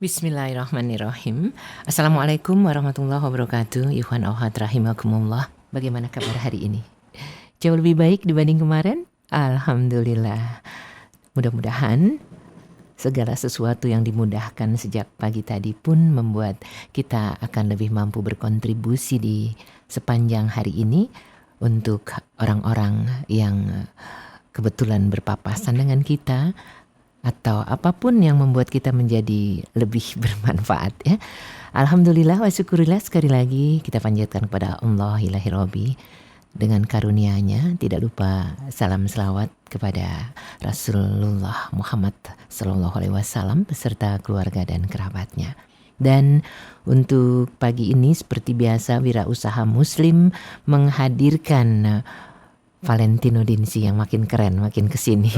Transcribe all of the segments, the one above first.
Bismillahirrahmanirrahim. Assalamualaikum warahmatullahi wabarakatuh. Ikhwan Ohad rahimakumullah. Bagaimana kabar hari ini? Jauh lebih baik dibanding kemarin? Alhamdulillah. Mudah-mudahan segala sesuatu yang dimudahkan sejak pagi tadi pun membuat kita akan lebih mampu berkontribusi di sepanjang hari ini untuk orang-orang yang kebetulan berpapasan dengan kita, atau apapun yang membuat kita menjadi lebih bermanfaat ya. Alhamdulillah wa syukurillah, sekali lagi kita panjatkan kepada Allah ilahi Rabbi dengan karunia-Nya. Tidak lupa salam selawat kepada Rasulullah Muhammad sallallahu alaihi wasallam beserta keluarga dan kerabatnya. Dan untuk pagi ini seperti biasa Wirausaha Muslim menghadirkan Valentino Dinsi yang makin keren, makin kesini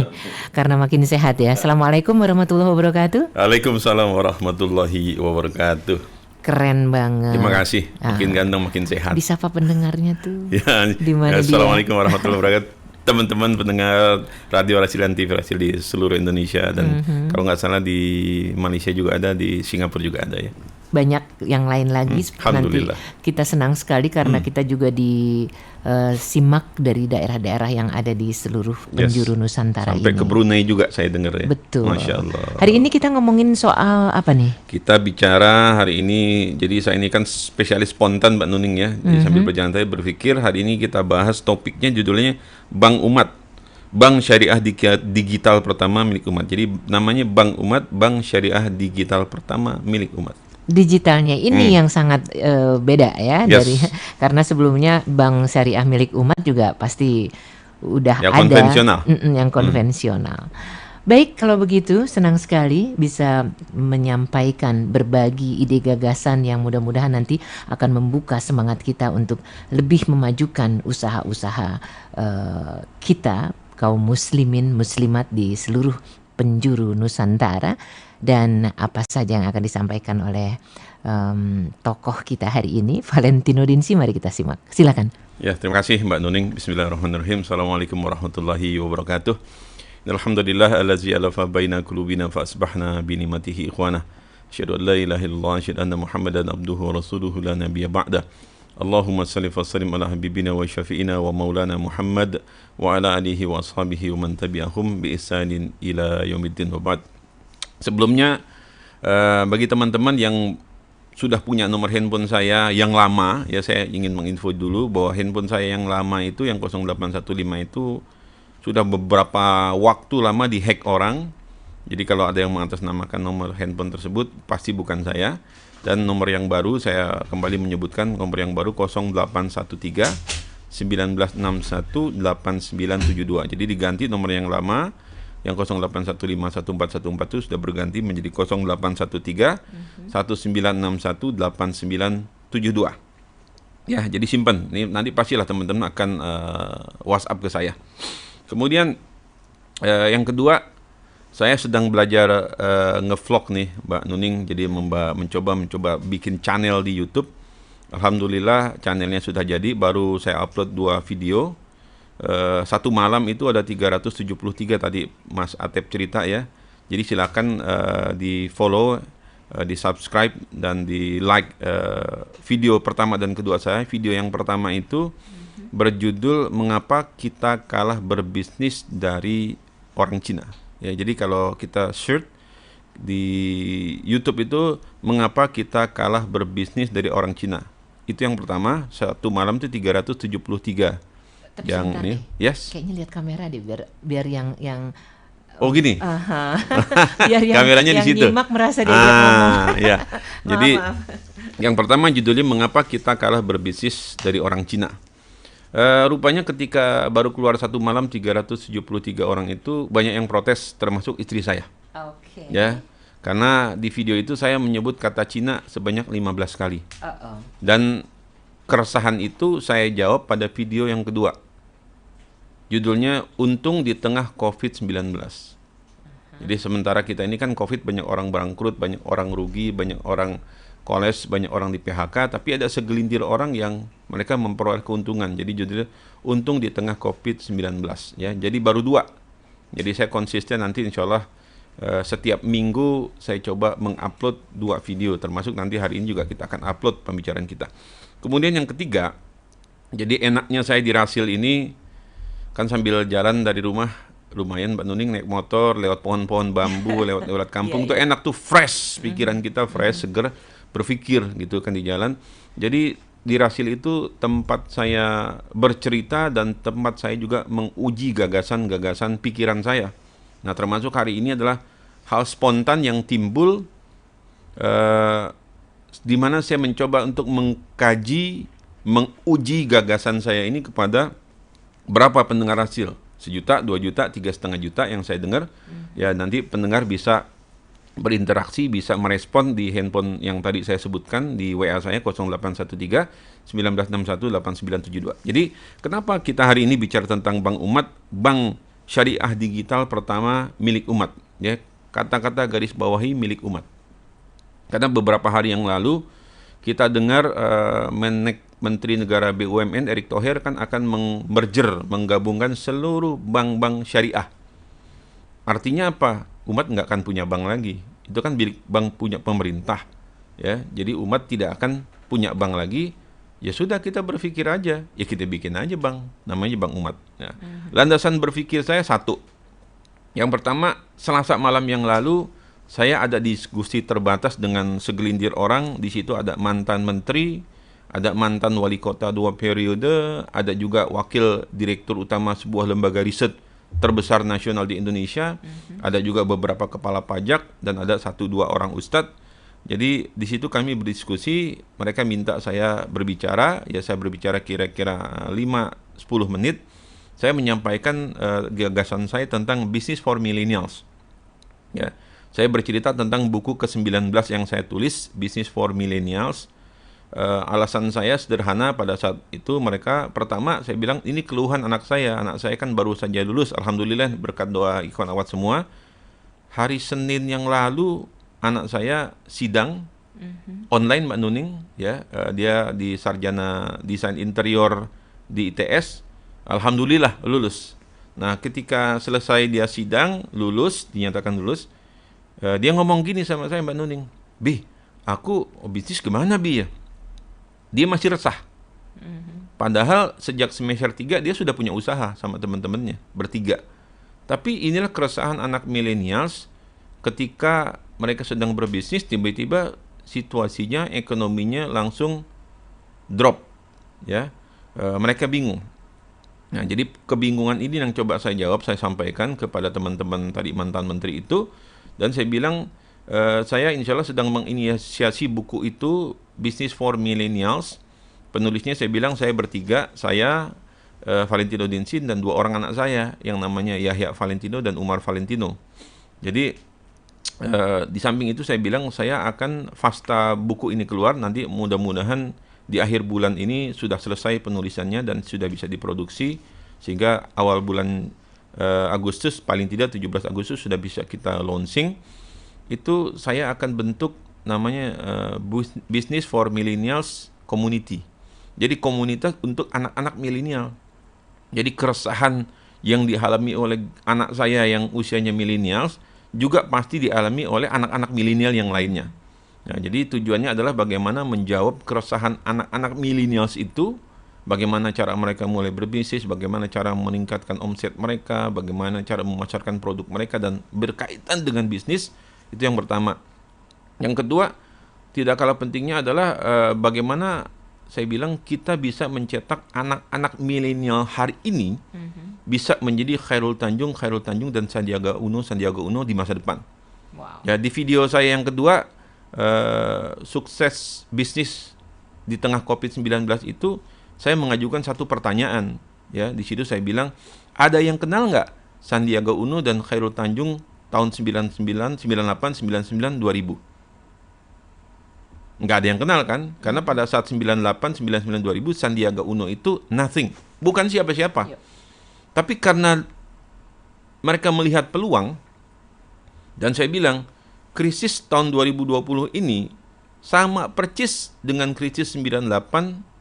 karena makin sehat ya. Assalamualaikum warahmatullahi wabarakatuh. Waalaikumsalam warahmatullahi wabarakatuh. Keren banget. Terima kasih. Makin ganteng, makin sehat. Disapa pendengarnya tuh. Ya, Assalamualaikum warahmatullahi wabarakatuh. Teman-teman pendengar Radio Rasilan TV Rasil di seluruh Indonesia dan kalau nggak salah di Malaysia juga ada, di Singapura juga ada ya. Banyak yang lain lagi. Nanti kita senang sekali karena kita juga disimak dari daerah-daerah yang ada di seluruh penjuru Nusantara sampai ini. ke Brunei juga saya dengar ya. Betul. Masya Allah. Hari ini kita ngomongin soal apa nih? Kita bicara hari ini, jadi saya ini kan spesialis spontan Mbak Nuning ya. Jadi sambil berjalan saya berpikir hari ini kita bahas topiknya judulnya Bank Umat, Bank Syariah Digital Pertama milik umat. Jadi namanya Bank Umat, Bank Syariah Digital Pertama milik umat. Digitalnya ini yang sangat beda ya dari karena sebelumnya bank syariah milik umat juga pasti udah yang ada konvensional. Yang konvensional. Baik, kalau begitu senang sekali bisa menyampaikan berbagi ide gagasan yang mudah-mudahan nanti akan membuka semangat kita untuk lebih memajukan usaha-usaha kita kaum muslimin muslimat di seluruh penjuru Nusantara. Dan apa saja yang akan disampaikan oleh tokoh kita hari ini, Valentino Dinsi, mari kita simak. Silakan. Ya, terima kasih Mbak Nuning. Bismillahirrahmanirrahim. Assalamualaikum warahmatullahi wabarakatuh. Alhamdulillah allazi alafa baina qulubina fa asbahna bi ni'matihi ikhwana. Asyhadu an la ilaha illallah, asyhadu anna Muhammadan abduhu wa rasuluhu la nabiyya ba'da. Allahumma shalli wa sallim ala habibina wa syafi'ina wa maulana Muhammad wa ala alihi wa ashabihi wa man tabi'ahum bi ihsanin ila yaumiddin wa ba'd. Sebelumnya bagi teman-teman yang sudah punya nomor handphone saya yang lama ya, saya ingin menginfo dulu bahwa handphone saya yang lama itu yang 0815 itu sudah beberapa waktu lama dihack orang. Jadi kalau ada yang mengatasnamakan nomor handphone tersebut pasti bukan saya. Dan nomor yang baru saya kembali menyebutkan, nomor yang baru 0813 1961 8972. Jadi diganti nomor yang lama yang 08151414 itu sudah berganti menjadi 0813 1961 8972. Ya, jadi simpan. Ini nanti pastilah teman-teman akan WhatsApp ke saya. Kemudian yang kedua, saya sedang belajar ngevlog nih Mbak Nuning. Jadi mencoba bikin channel di YouTube. Alhamdulillah channelnya sudah jadi. Baru saya upload 2 video. Satu malam itu ada 373 tadi Mas Atep cerita ya. Jadi silakan di follow, di subscribe dan di like video pertama dan kedua saya. Video yang pertama itu berjudul Mengapa Kita Kalah Berbisnis dari Orang Cina. Ya, jadi kalau kita search di YouTube itu mengapa kita kalah berbisnis dari orang Cina. Itu yang pertama, satu malam itu 373. Tapi yang ini, kayaknya lihat kamera deh biar yang oh gini. Biar yang kameranya yang di situ. Nyimak merasa dia ngomong. Ya. Jadi yang pertama judulnya mengapa kita kalah berbisnis dari orang Cina. Rupanya ketika baru keluar satu malam 373 orang itu banyak yang protes termasuk istri saya. Oke. Ya. Karena di video itu saya menyebut kata Cina sebanyak 15 kali. Dan keresahan itu saya jawab pada video yang kedua. Judulnya Untung di Tengah COVID-19. Jadi sementara kita ini kan COVID banyak orang bangkrut, banyak orang rugi, banyak orang kolaps, banyak orang di PHK, tapi ada segelintir orang yang mereka memperoleh keuntungan. Jadi judulnya Untung di Tengah COVID-19 ya. Jadi baru 2. Jadi saya konsisten nanti insya Allah Setiap minggu saya coba mengupload 2 video, termasuk nanti hari ini juga kita akan upload pembicaraan kita. Kemudian yang ketiga, jadi enaknya saya di Rasil ini kan sambil jalan dari rumah, lumayan Mbak Nuning naik motor lewat pohon-pohon bambu, lewat kampung tuh enak tuh, fresh pikiran kita, fresh, seger berpikir gitu kan di jalan. Jadi di Rasil itu tempat saya bercerita dan tempat saya juga menguji gagasan-gagasan pikiran saya. Nah, termasuk hari ini adalah hal spontan yang timbul di mana saya mencoba untuk mengkaji, menguji gagasan saya ini kepada berapa pendengar Rasil. 1 juta, 2 juta, 3,5 juta yang saya dengar. Ya, nanti pendengar bisa berinteraksi, bisa merespon di handphone yang tadi saya sebutkan, di WA saya 0813 1961 8972. Jadi, kenapa kita hari ini bicara tentang Bank Umat, bank syariah digital pertama milik umat, ya. Kata-kata garis bawahi milik umat. Karena beberapa hari yang lalu kita dengar Menteri Negara BUMN Erick Thohir kan akan merger, menggabungkan seluruh bank-bank syariah. Artinya apa? Umat nggak akan punya bank lagi. Itu kan bank punya pemerintah, ya. Jadi umat tidak akan punya bank lagi. Ya sudah, kita berpikir aja, ya kita bikin aja bank, namanya Bank Umat. Ya. Landasan berpikir saya satu. Yang pertama, Selasa malam yang lalu saya ada diskusi terbatas dengan segelintir orang. Di situ ada mantan menteri, ada mantan wali kota 2 periode, ada juga wakil direktur utama sebuah lembaga riset terbesar nasional di Indonesia, ada juga beberapa kepala pajak, dan ada 1-2 orang ustadz. Jadi di situ kami berdiskusi, mereka minta saya berbicara, ya saya berbicara kira-kira 5-10 menit. Saya menyampaikan gagasan saya tentang Business for Millennials. Ya, saya bercerita tentang buku ke-19 yang saya tulis, Business for Millennials. Alasan saya sederhana pada saat itu. Mereka, pertama saya bilang, ini keluhan anak saya kan baru saja lulus, alhamdulillah berkat doa ikhwan awat semua. Hari Senin yang lalu anak saya sidang online, Mbak Nuning, ya. Dia di sarjana desain interior di ITS, alhamdulillah lulus. Nah, ketika selesai dia sidang, lulus, dinyatakan lulus, dia ngomong gini sama saya, Mbak Nuning, "Bi, aku bisnis gimana, Bi ya?" Dia masih resah. Padahal sejak semester 3 dia sudah punya usaha sama teman-temannya, bertiga. Tapi inilah keresahan anak millennials ketika mereka sedang berbisnis, tiba-tiba situasinya, ekonominya langsung drop, ya. Mereka bingung. Nah, jadi kebingungan ini yang coba saya jawab, saya sampaikan kepada teman-teman tadi mantan menteri itu, dan saya bilang saya insya Allah sedang menginisiasi buku itu, Business for Millennials. Penulisnya saya bilang saya bertiga, saya, Valentino Dinsin, dan 2 orang anak saya yang namanya Yahya Valentino dan Umar Valentino. Jadi di samping itu saya bilang saya akan pasca buku ini keluar, nanti mudah-mudahan di akhir bulan ini sudah selesai penulisannya dan sudah bisa diproduksi, sehingga awal bulan Agustus, paling tidak 17 Agustus sudah bisa kita launching. Itu saya akan bentuk namanya Business for Millennials Community. Jadi komunitas untuk anak-anak milenial. Jadi keresahan yang dialami oleh anak saya yang usianya millennials juga pasti dialami oleh anak-anak milenial yang lainnya. Nah, jadi tujuannya adalah bagaimana menjawab keresahan anak-anak millennials itu, bagaimana cara mereka mulai berbisnis, bagaimana cara meningkatkan omset mereka, bagaimana cara memasarkan produk mereka dan berkaitan dengan bisnis. Itu yang pertama. Yang kedua, tidak kalah pentingnya adalah bagaimana saya bilang kita bisa mencetak anak-anak milenial hari ini bisa menjadi Khairul Tanjung dan Sandiaga Uno di masa depan. Wow. Ya, di video saya yang kedua, sukses bisnis di tengah COVID-19 itu, saya mengajukan satu pertanyaan. Ya, di situ saya bilang, ada yang kenal nggak Sandiaga Uno dan Khairul Tanjung tahun 99, 98, 99, 2000? Nggak ada yang kenal kan? Karena pada saat 98, 99, 2000 Sandiaga Uno itu nothing, bukan siapa-siapa. Tapi karena mereka melihat peluang, dan saya bilang krisis tahun 2020 ini sama persis dengan krisis 98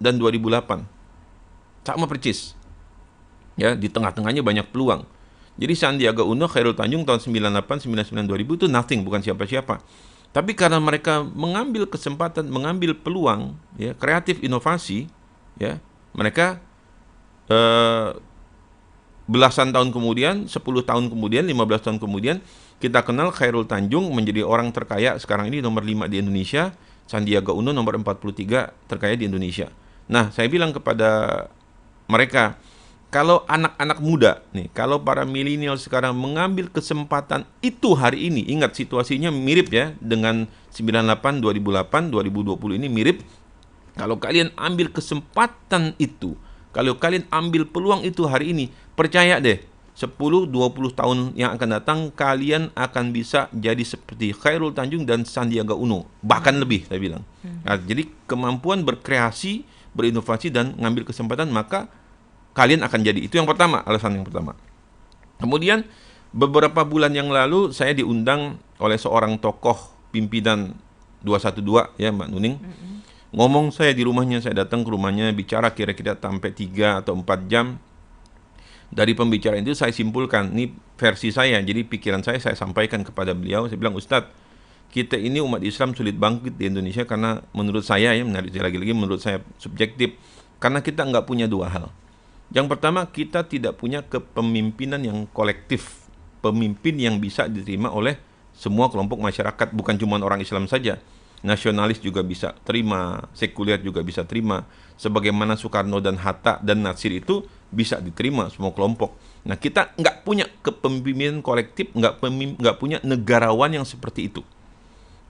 dan 2008. Sama persis. Ya, di tengah-tengahnya banyak peluang. Jadi Sandiaga Uno, Khairul Tanjung tahun 98, 99, 2000 itu nothing, bukan siapa-siapa. Tapi karena mereka mengambil kesempatan, mengambil peluang, ya, kreatif inovasi, ya, mereka belasan tahun kemudian, 10 tahun kemudian, 15 tahun kemudian, kita kenal Khairul Tanjung menjadi orang terkaya sekarang ini nomor 5 di Indonesia, Sandiaga Uno nomor 43 terkaya di Indonesia. Nah, saya bilang kepada mereka, kalau anak-anak muda nih, kalau para milenial sekarang mengambil kesempatan itu hari ini, ingat situasinya mirip ya dengan 98, 2008, 2020 ini mirip. Kalau kalian ambil kesempatan itu, kalau kalian ambil peluang itu hari ini, percaya deh, 10-20 tahun yang akan datang, kalian akan bisa jadi seperti Khairul Tanjung dan Sandiaga Uno. Bahkan lebih, saya bilang. Nah, jadi kemampuan berkreasi, berinovasi, dan ngambil kesempatan, maka kalian akan jadi. Itu yang pertama, alasan yang pertama. Kemudian, beberapa bulan yang lalu, saya diundang oleh seorang tokoh pimpinan 212, ya Mbak Nuning. Ngomong saya di rumahnya, saya datang ke rumahnya, bicara kira-kira sampai 3 atau 4 jam. Dari pembicaraan itu saya simpulkan, ini versi saya, jadi pikiran saya sampaikan kepada beliau. Saya bilang, Ustadz, kita ini umat Islam sulit bangkit di Indonesia karena menurut saya, ya menarik lagi-lagi, menurut saya subjektif, karena kita nggak punya dua hal. Yang pertama, kita tidak punya kepemimpinan yang kolektif, pemimpin yang bisa diterima oleh semua kelompok masyarakat, bukan cuma orang Islam saja. Nasionalis juga bisa terima, sekuler juga bisa terima. Sebagaimana Soekarno dan Hatta dan Natsir itu bisa diterima semua kelompok. Nah, kita nggak punya kepemimpinan kolektif, nggak punya negarawan yang seperti itu.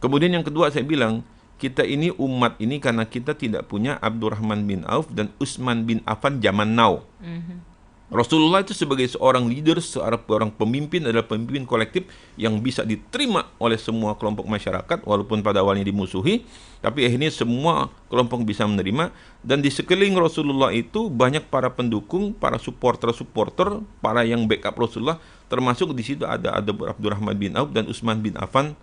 Kemudian yang kedua saya bilang, kita ini umat ini karena kita tidak punya Abdurrahman bin Auf dan Utsman bin Affan zaman now. Rasulullah itu sebagai seorang leader, seorang pemimpin adalah pemimpin kolektif yang bisa diterima oleh semua kelompok masyarakat, walaupun pada awalnya dimusuhi, tapi akhirnya semua kelompok bisa menerima. Dan di sekeliling Rasulullah itu banyak para pendukung, para supporter, para yang backup Rasulullah, termasuk di situ ada Abdurrahman bin Auf dan Utsman bin Affan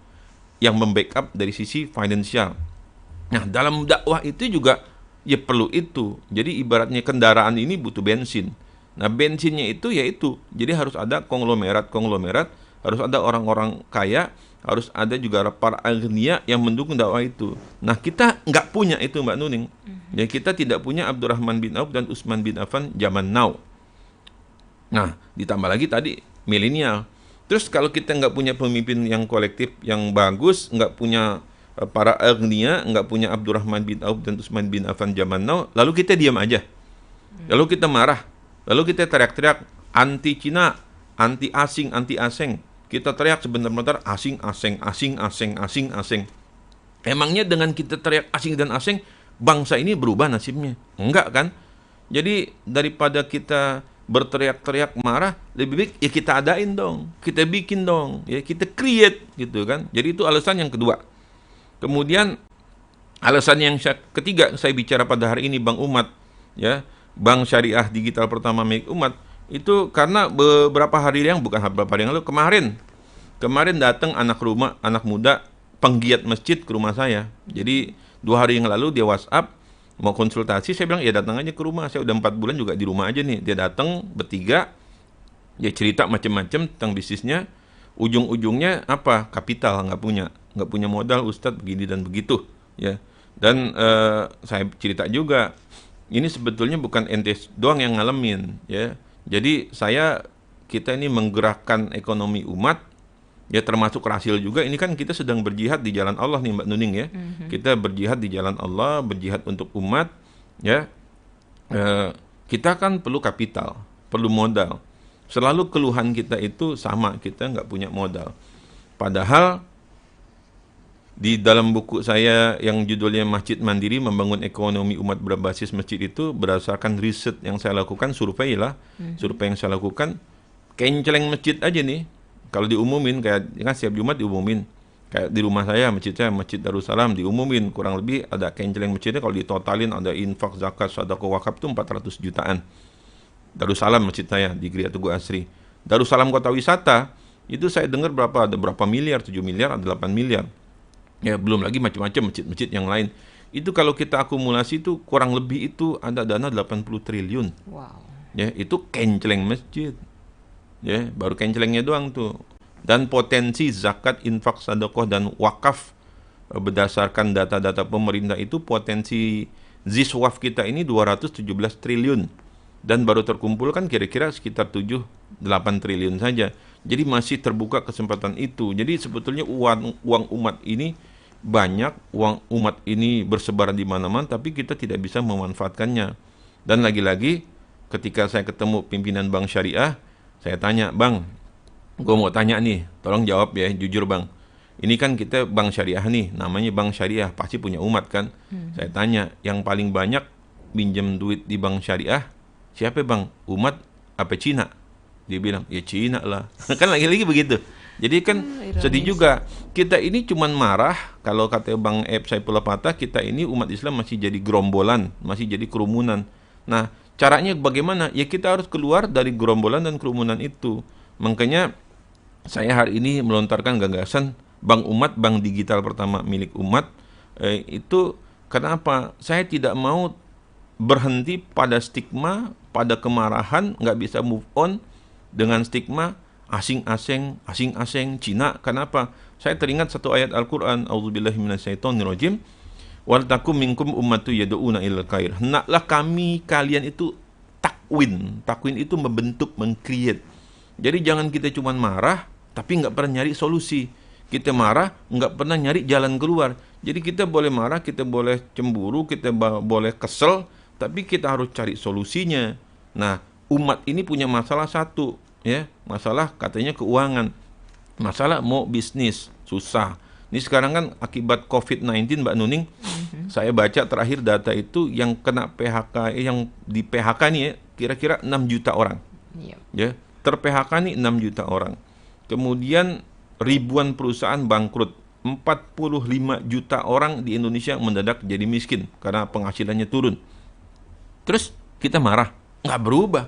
yang membackup dari sisi finansial. Nah, dalam dakwah itu juga ya perlu itu. Jadi ibaratnya kendaraan ini butuh bensin. Nah, bensinnya itu yaitu, jadi harus ada konglomerat, harus ada orang-orang kaya, harus ada juga para agnia yang mendukung dakwah itu. Nah, kita nggak punya itu, Mbak Nuning. Ya, kita tidak punya Abdurrahman bin Auf dan Utsman bin Affan zaman now. Nah, ditambah lagi tadi milenial. Terus kalau kita nggak punya pemimpin yang kolektif yang bagus, nggak punya para agnia, nggak punya Abdurrahman bin Auf dan Utsman bin Affan zaman now, lalu kita diam aja. Lalu kita marah. Lalu kita teriak-teriak anti Cina, anti asing. Kita teriak sebentar-bentar asing. Emangnya dengan kita teriak asing dan asing, bangsa ini berubah nasibnya? Enggak kan? Jadi daripada kita berteriak-teriak marah, lebih baik ya kita adain dong, kita bikin dong, ya kita create gitu kan. Jadi itu alasan yang kedua. Kemudian alasan yang ketiga saya bicara pada hari ini, Bank Umat, ya. Bank Syariah Digital pertama milik umat itu karena beberapa hari yang lalu kemarin datang anak muda penggiat masjid ke rumah saya. Jadi 2 hari yang lalu dia WhatsApp mau konsultasi, saya bilang ya datang aja ke rumah, saya udah 4 bulan juga di rumah aja nih. Dia datang bertiga, dia cerita macam-macam tentang bisnisnya, ujung-ujungnya apa? Kapital nggak punya modal, Ustadz begini dan begitu, ya. Dan saya cerita juga, ini sebetulnya bukan ente doang yang ngalamin, ya. Jadi kita ini menggerakkan ekonomi umat, ya termasuk Rasil juga. Ini kan kita sedang berjihad di jalan Allah nih, Mbak Nuning, ya. Kita berjihad di jalan Allah, berjihad untuk umat, ya. Kita kan perlu kapital, perlu modal. Selalu keluhan kita itu sama, kita nggak punya modal. Padahal di dalam buku saya yang judulnya Masjid Mandiri Membangun Ekonomi Umat Berbasis Masjid itu berdasarkan riset yang saya lakukan, survei yang saya lakukan, kenceleng masjid aja nih, kalau diumumin kayak kan setiap Jumat diumumin, kayak di rumah saya Masjid Darussalam diumumin kurang lebih ada kenceleng masjidnya, kalau ditotalin ada infak, zakat, sedekah, wakaf itu 400 jutaan. Darussalam masjid saya di Geria Tugu Asri. Darussalam Kota Wisata itu saya dengar ada berapa miliar, 7 miliar, ada 8 miliar. Ya, belum lagi macam-macam masjid-masjid yang lain. Itu kalau kita akumulasi itu kurang lebih itu ada dana 80 triliun. Wow. Ya, itu kenceleng masjid. Ya, baru kencelengnya doang tuh. Dan potensi zakat, infak, sedekah dan wakaf berdasarkan data-data pemerintah itu potensi ziswaf kita ini 217 triliun dan baru terkumpul kan kira-kira sekitar 7-8 triliun saja. Jadi masih terbuka kesempatan itu. Jadi sebetulnya uang umat ini banyak, uang umat ini bersebaran di mana-mana, tapi kita tidak bisa memanfaatkannya. Dan lagi-lagi ketika saya ketemu pimpinan bank syariah, saya tanya, "Bang, gue mau tanya nih, tolong jawab ya, jujur Bang. Ini kan kita bank syariah nih, namanya bank syariah, pasti punya umat kan." Saya tanya, yang paling banyak pinjam duit di bank syariah, siapa Bang? Umat apa Cina? Dia bilang, ya Cina lah. Kan lagi-lagi begitu. Jadi kan sedih juga. Kita ini cuman marah, kalau kata Bang Eb Saifullah Patah, kita ini umat Islam masih jadi gerombolan, masih jadi kerumunan. Nah, caranya bagaimana? Ya kita harus keluar dari gerombolan dan kerumunan itu. Makanya saya hari ini melontarkan gagasan Bank Umat, bank digital pertama milik umat. Itu kenapa? Saya tidak mau berhenti pada stigma, pada kemarahan, nggak bisa move on dengan stigma asing-asing Cina. Kenapa? Saya teringat satu ayat Al-Quran, A'udzubillahi minasyaitonirrajim, wal takum minkum ummatu yad'una ilal khair. Hendaklah kalian itu takwin itu membentuk, mengcreate. Jadi jangan kita cuma marah tapi nggak pernah nyari solusi. Kita marah nggak pernah nyari jalan keluar. Jadi kita boleh marah, kita boleh cemburu, kita boleh kesel, tapi kita harus cari solusinya. Nah, umat ini punya masalah satu, ya, masalah katanya keuangan, masalah mau bisnis susah. Ini sekarang kan akibat COVID-19, Mbak Nuning, saya baca terakhir data itu yang kena PHK, yang di PHK nih ya, kira-kira 6 juta orang. Ya, ter-PHK nih 6 juta orang. Kemudian ribuan perusahaan bangkrut. 45 juta orang di Indonesia mendadak jadi miskin karena penghasilannya turun. Terus kita marah, nggak berubah.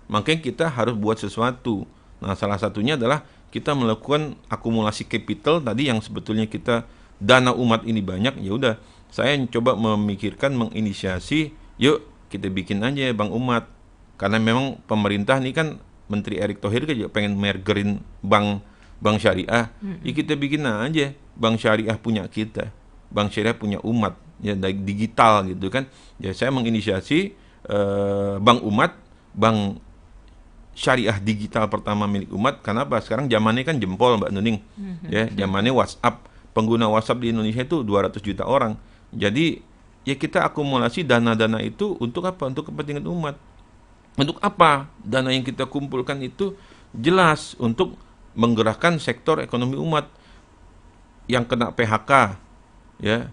Makanya kita harus buat sesuatu. Nah, salah satunya adalah kita melakukan akumulasi capital tadi yang sebetulnya kita dana umat ini banyak. Ya udah, saya coba memikirkan, menginisiasi, yuk kita bikin aja bank umat. Karena memang pemerintah ini kan Menteri Erick Thohir kan juga pengen mergerin bank syariah. Ya kita bikin aja bank syariah punya kita, bank syariah punya umat, ya digital gitu kan. Ya saya menginisiasi bank umat, bank syariah digital pertama milik umat. Kenapa? Sekarang zamannya kan jempol, Mbak Nuning. Ya, zamannya WhatsApp. Pengguna WhatsApp di Indonesia itu 200 juta orang. Jadi ya kita akumulasi dana-dana itu untuk apa? Untuk kepentingan umat. Untuk apa? Dana yang kita kumpulkan itu jelas untuk menggerakkan sektor ekonomi umat yang kena PHK, ya,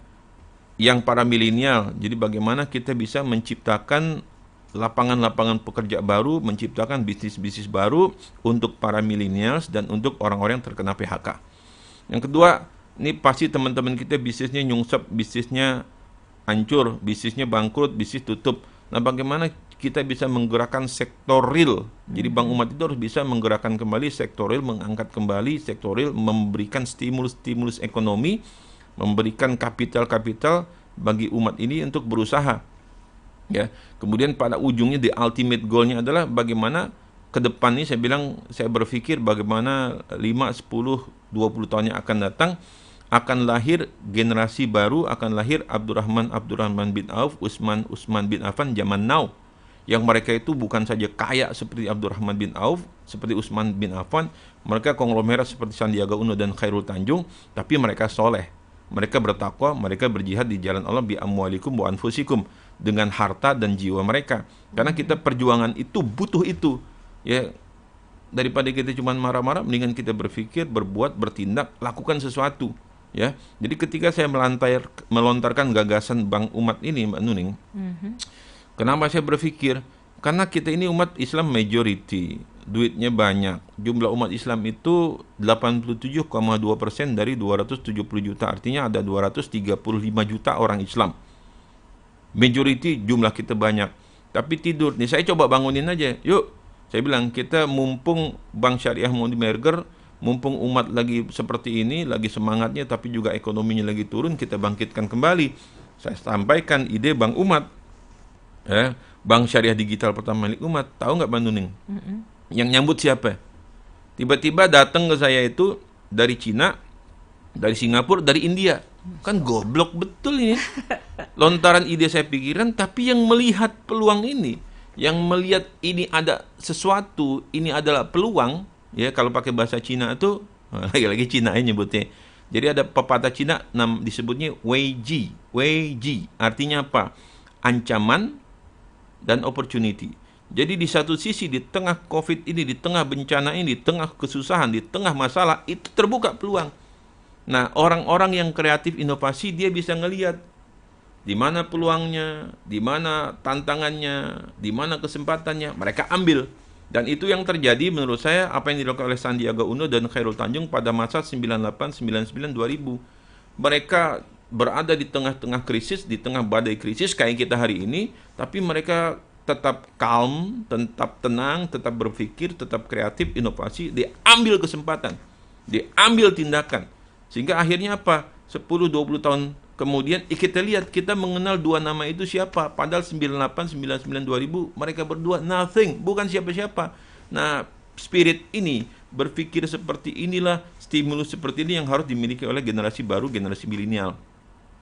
yang para milenial. Jadi bagaimana kita bisa menciptakan lapangan-lapangan pekerja baru, menciptakan bisnis-bisnis baru untuk para millennials dan untuk orang-orang yang terkena PHK. Yang kedua, ini pasti teman-teman kita bisnisnya nyungsep, bisnisnya hancur, bisnisnya bangkrut, bisnis tutup. Nah, bagaimana kita bisa menggerakkan sektor real? Jadi Bank Umat itu harus bisa menggerakkan kembali sektor real, mengangkat kembali sektor real, memberikan stimulus ekonomi, memberikan kapital bagi umat ini untuk berusaha. Ya, kemudian pada ujungnya the ultimate goalnya adalah bagaimana ke depan ini saya berpikir bagaimana 5, 10, 20 tahun yang akan datang akan lahir generasi baru, akan lahir Abdurrahman bin Auf, Utsman bin Affan zaman now, yang mereka itu bukan saja kaya seperti Abdurrahman bin Auf, seperti Utsman bin Affan, mereka konglomerat seperti Sandiaga Uno dan Khairul Tanjung, tapi mereka soleh, mereka bertakwa, mereka berjihad di jalan Allah bi amwalikum wa anfusikum, dengan harta dan jiwa mereka. Karena kita perjuangan itu butuh itu. Ya, daripada kita cuma marah-marah, mendingan kita berpikir, berbuat, bertindak, lakukan sesuatu. Ya, jadi ketika saya melontarkan gagasan Bank Umat ini, Mbak Nuning, kenapa saya berpikir? Karena kita ini umat Islam majority, duitnya banyak. Jumlah umat Islam itu 87,2% dari 270 juta. Artinya ada 235 juta orang Islam. Majority jumlah kita banyak, tapi tidur. Nih saya coba bangunin aja. Yuk, saya bilang kita mumpung bank syariah mau di merger, mumpung umat lagi seperti ini, lagi semangatnya, tapi juga ekonominya lagi turun, kita bangkitkan kembali. Saya sampaikan ide Bank Umat, bank syariah digital pertama milik umat. Tahu nggak Mbak Nuning? Yang nyambut siapa? Tiba-tiba datang ke saya itu dari Cina, dari Singapura, dari India. Kan goblok betul ini. Lontaran ide saya pikiran, tapi yang melihat peluang ini, yang melihat ini ada sesuatu, ini adalah peluang, ya kalau pakai bahasa Cina itu, lagi-lagi Cina ya nyebutnya. Jadi ada pepatah Cina disebutnya Weiji. Weiji artinya apa? Ancaman dan opportunity. Jadi di satu sisi, di tengah COVID ini, di tengah bencana ini, di tengah kesusahan, di tengah masalah, itu terbuka peluang. Nah, orang-orang yang kreatif inovasi, dia bisa ngelihat di mana peluangnya, di mana tantangannya, di mana kesempatannya, mereka ambil. Dan itu yang terjadi menurut saya, apa yang dilakukan oleh Sandiaga Uno dan Khairul Tanjung pada masa 98, 99, 2000. Mereka berada di tengah-tengah krisis, di tengah badai krisis kayak kita hari ini, tapi mereka tetap calm, tetap tenang, tetap berpikir, tetap kreatif, inovasi, diambil kesempatan, diambil tindakan. Sehingga akhirnya apa? 10-20 tahun kemudian kita lihat, kita mengenal dua nama itu siapa. Padahal 98, 99, 2000 mereka berdua nothing, bukan siapa-siapa. Nah, spirit ini, berpikir seperti inilah, stimulus seperti ini yang harus dimiliki oleh generasi baru, generasi milenial.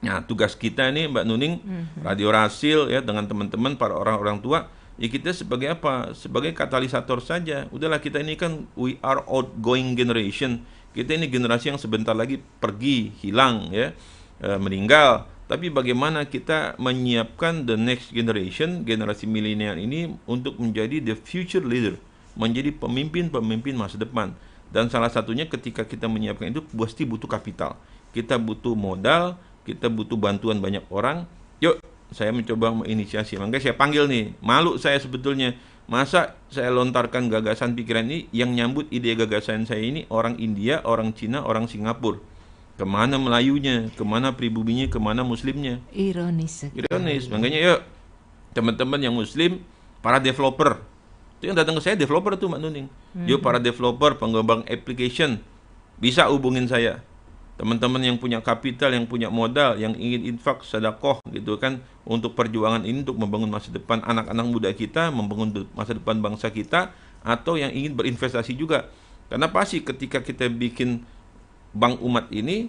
Nah, tugas kita nih Mbak Nuning, Radio Rasil ya, dengan teman-teman para orang-orang tua, ya kita sebagai apa? Sebagai katalisator saja. Udahlah, kita ini kan we are outgoing generation. Kita ini generasi yang sebentar lagi pergi, hilang ya, meninggal. Tapi bagaimana kita menyiapkan the next generation, generasi milenial ini untuk menjadi the future leader, menjadi pemimpin-pemimpin masa depan. Dan salah satunya ketika kita menyiapkan itu pasti butuh kapital. Kita butuh modal, kita butuh bantuan banyak orang. Yuk, saya mencoba menginisiasi. Makanya saya panggil nih, malu saya sebetulnya. Masa saya lontarkan gagasan pikiran ini, yang nyambut ide gagasan saya ini orang India, orang Cina, orang Singapura. Kemana Melayunya, kemana pribuminya, kemana Muslimnya. Ironis. Ironis. Makanya yuk, teman-teman yang Muslim, para developer. Itu yang datang ke saya developer tuh Mbak Nuning. Yuk para developer, pengembang application, bisa hubungin saya. Teman-teman yang punya kapital, yang punya modal, yang ingin infak, sedekah gitu kan, untuk perjuangan ini, untuk membangun masa depan anak-anak muda kita, membangun masa depan bangsa kita, atau yang ingin berinvestasi juga. Karena pasti ketika kita bikin bank umat ini,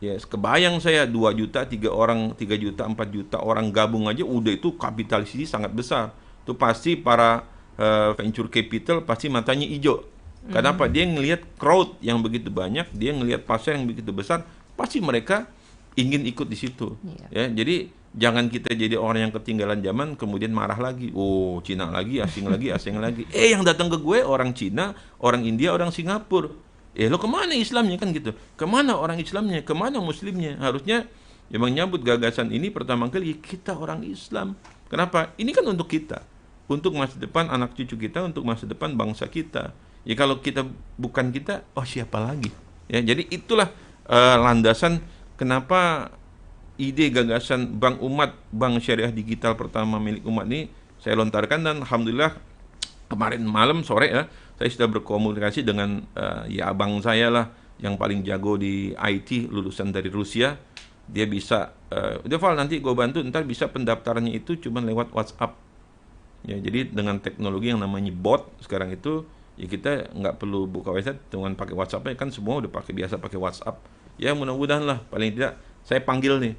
ya kebayang saya 2 juta, 3 orang, 3 juta, 4 juta orang gabung aja, udah itu kapitalisasi sangat besar. Itu pasti para venture capital pasti matanya hijau. Kenapa? Dia ngelihat crowd yang begitu banyak, dia ngelihat pasar yang begitu besar, pasti mereka ingin ikut di situ. Ya, jadi jangan kita jadi orang yang ketinggalan zaman kemudian marah lagi. Oh, Cina lagi, asing lagi, asing lagi. Yang datang ke gue orang Cina, orang India, orang Singapura. Lo kemana Islamnya kan gitu? Kemana orang Islamnya? Kemana Muslimnya? Harusnya yang menyambut gagasan ini pertama kali kita orang Islam. Kenapa? Ini kan untuk kita, untuk masa depan anak cucu kita, untuk masa depan bangsa kita. Ya kalau kita bukan kita, siapa lagi? Ya, jadi itulah landasan kenapa ide gagasan Bank Umat, Bank Syariah Digital pertama milik umat ini saya lontarkan, dan alhamdulillah kemarin malam sore ya, saya sudah berkomunikasi dengan ya abang saya lah yang paling jago di IT, lulusan dari Rusia. Dia bisa, udah Val nanti gue bantu, ntar bisa pendaftarannya itu cuma lewat WhatsApp. Ya, jadi dengan teknologi yang namanya bot sekarang itu, ya kita nggak perlu buka website, dengan pakai WhatsApp-nya kan semua udah biasa pakai WhatsApp. Ya mudah-mudahan lah, paling tidak saya panggil nih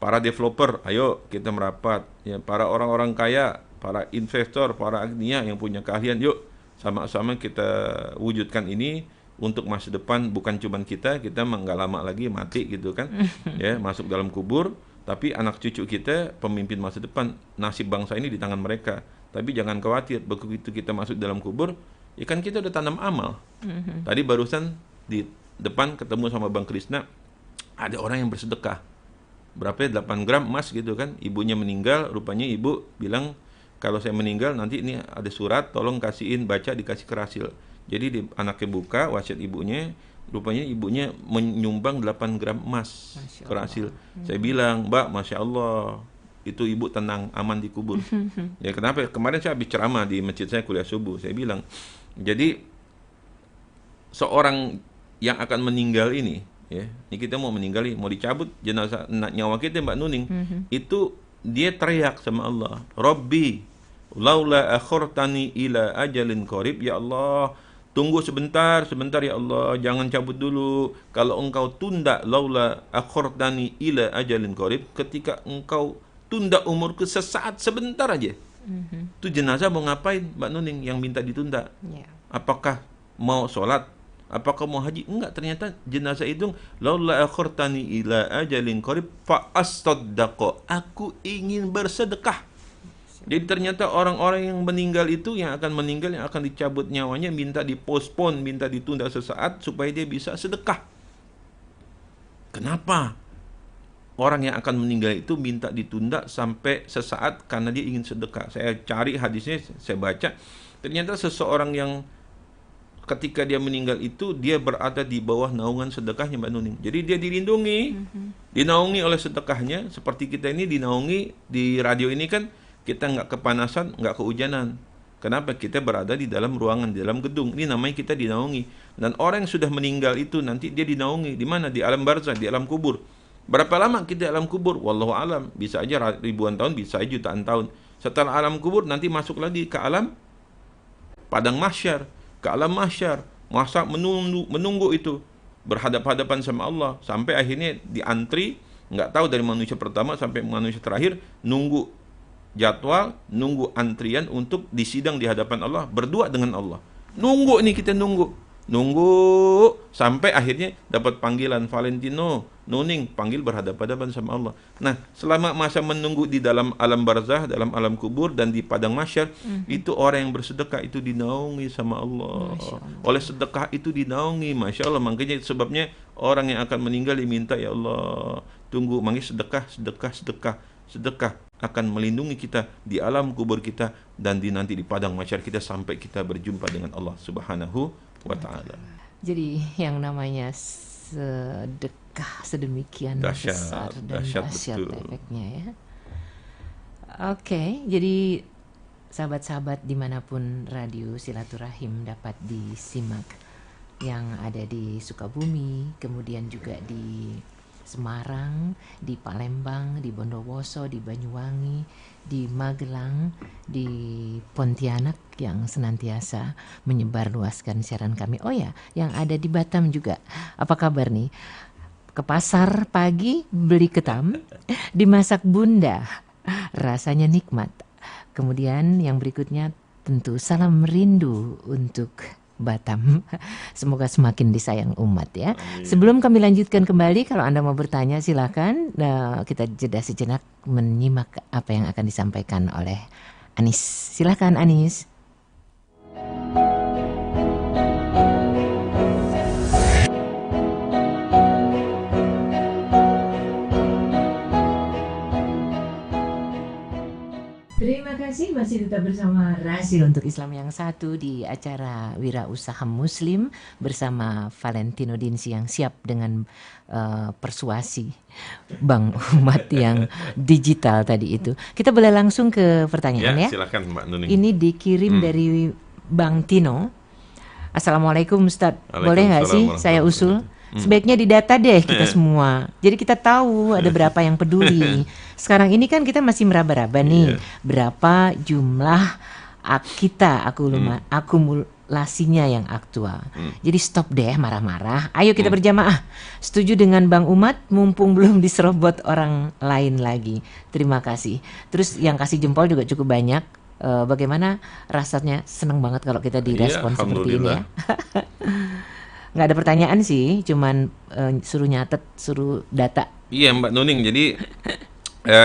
para developer, ayo kita merapat. Ya, para orang-orang kaya, para investor, para agnia yang punya keahlian, yuk sama-sama kita wujudkan ini untuk masa depan. Bukan cuma kita nggak lama lagi mati gitu kan, ya masuk dalam kubur. Tapi anak cucu kita pemimpin masa depan, nasib bangsa ini di tangan mereka. Tapi jangan khawatir, begitu kita masuk dalam kubur, ya kan kita udah tanam amal. Tadi barusan di depan ketemu sama Bang Krisna, ada orang yang bersedekah. Berapa ya? 8 gram emas gitu kan. Ibunya meninggal, rupanya ibu bilang, kalau saya meninggal nanti ini ada surat, tolong kasihin, baca, dikasih ke Rasil. Jadi anaknya buka, wasiat ibunya, rupanya ibunya menyumbang 8 gram emas ke Rasil. Saya bilang, Mbak, Masya Allah, itu ibu tenang, aman di kubur. Ya kenapa? Kemarin saya habis ceramah di masjid saya kuliah subuh. Saya bilang, jadi seorang yang akan meninggal ini, ya, ini kita mau meninggal, mau dicabut jenazah nyawa kita Mbak Nuning, itu dia teriak sama Allah, Rabbi, laula akhortani ila ajalin qarib, ya Allah, Tunggu sebentar ya Allah, jangan cabut dulu. Kalau engkau tunda, laula akhortani ila ajalin qarib, ketika engkau tunda umurku sesaat sebentar aja. Itu jenazah mau ngapain, Mbak Nuning, yang minta ditunda? Apakah mau sholat? Apakah mau haji? Enggak, ternyata jenazah itu laula akhortani ila ajalin qarib fa astaddaqa, aku ingin bersedekah. Jadi ternyata orang-orang yang meninggal itu, yang akan meninggal, yang akan dicabut nyawanya, minta dipospon, minta ditunda sesaat supaya dia bisa sedekah. Kenapa? Orang yang akan meninggal itu minta ditunda sampai sesaat karena dia ingin sedekah. Saya cari hadisnya, saya baca. Ternyata seseorang yang ketika dia meninggal itu, dia berada di bawah naungan sedekahnya, Mbak Nuning. Jadi dia dilindungi, dinaungi oleh sedekahnya. Seperti kita ini dinaungi di radio ini kan, kita nggak kepanasan, nggak kehujanan. Kenapa? Kita berada di dalam ruangan, di dalam gedung. Ini namanya kita dinaungi. Dan orang yang sudah meninggal itu nanti dia dinaungi. Di mana? Di alam barzah, di alam kubur. Berapa lama kita di alam kubur? Wallahu alam. Bisa aja ribuan tahun, bisa aja jutaan tahun. Setelah alam kubur nanti masuk lagi ke alam padang mahsyar, ke alam mahsyar. Masa menunggu itu berhadap-hadapan sama Allah sampai akhirnya diantri, nggak tahu dari manusia pertama sampai manusia terakhir, nunggu jadwal, nunggu antrian untuk disidang di hadapan Allah, berdua dengan Allah. Nunggu nih, kita nunggu sampai akhirnya dapat panggilan, Valentino, Nuning, panggil berhadapan-hadapan sama Allah. Nah, selama masa menunggu di dalam alam barzah, dalam alam kubur dan di padang mahsyar, itu orang yang bersedekah itu dinaungi sama Allah. Oleh sedekah itu dinaungi, Masya Allah. Makanya sebabnya orang yang akan meninggal diminta, ya Allah, tunggu, manggil sedekah akan melindungi kita di alam kubur kita dan nanti di padang mahsyar kita sampai kita berjumpa dengan Allah Subhanahu wa ta'ala. Jadi yang namanya sedekah sedemikian besar dan dahsyat efeknya ya. Oke, jadi sahabat-sahabat dimanapun radio Silaturahim dapat disimak, yang ada di Sukabumi, kemudian juga di Semarang, di Palembang, di Bondowoso, di Banyuwangi, di Magelang, di Pontianak yang senantiasa menyebarluaskan siaran kami. Oh ya, yang ada di Batam juga. Apa kabar nih? Ke pasar pagi beli ketam, dimasak bunda, rasanya nikmat. Kemudian yang berikutnya tentu salam rindu untuk Batam. Semoga semakin disayang umat ya. Amin. Sebelum kami lanjutkan kembali, kalau Anda mau bertanya silakan. Kita jeda sejenak menyimak apa yang akan disampaikan oleh Anis. Silakan Anis. Terima kasih masih tetap bersama Rasil untuk Islam yang satu di acara Wirausaha Muslim bersama Valentino Dinsi yang siap dengan persuasi Bang Umat yang digital tadi itu. Kita boleh langsung ke pertanyaan ya. Silakan Mbak Nuning. Ini dikirim dari Bang Tino. Assalamualaikum Ustaz. Boleh nggak sih saya usul? Sebaiknya didata deh kita semua. Jadi kita tahu ada berapa yang peduli. Sekarang ini kan kita masih meraba-raba nih, berapa jumlah kita akumulasinya yang aktual. Jadi stop deh marah-marah. Ayo kita berjamaah. Setuju dengan Bang Umat, mumpung belum diserobot orang lain lagi. Terima kasih. Terus yang kasih jempol juga cukup banyak. Bagaimana rasanya? Senang banget kalau kita direspon seperti ini ya. Nggak ada pertanyaan sih, cuman suruh nyatet, suruh data. Iya Mbak Nuning, jadi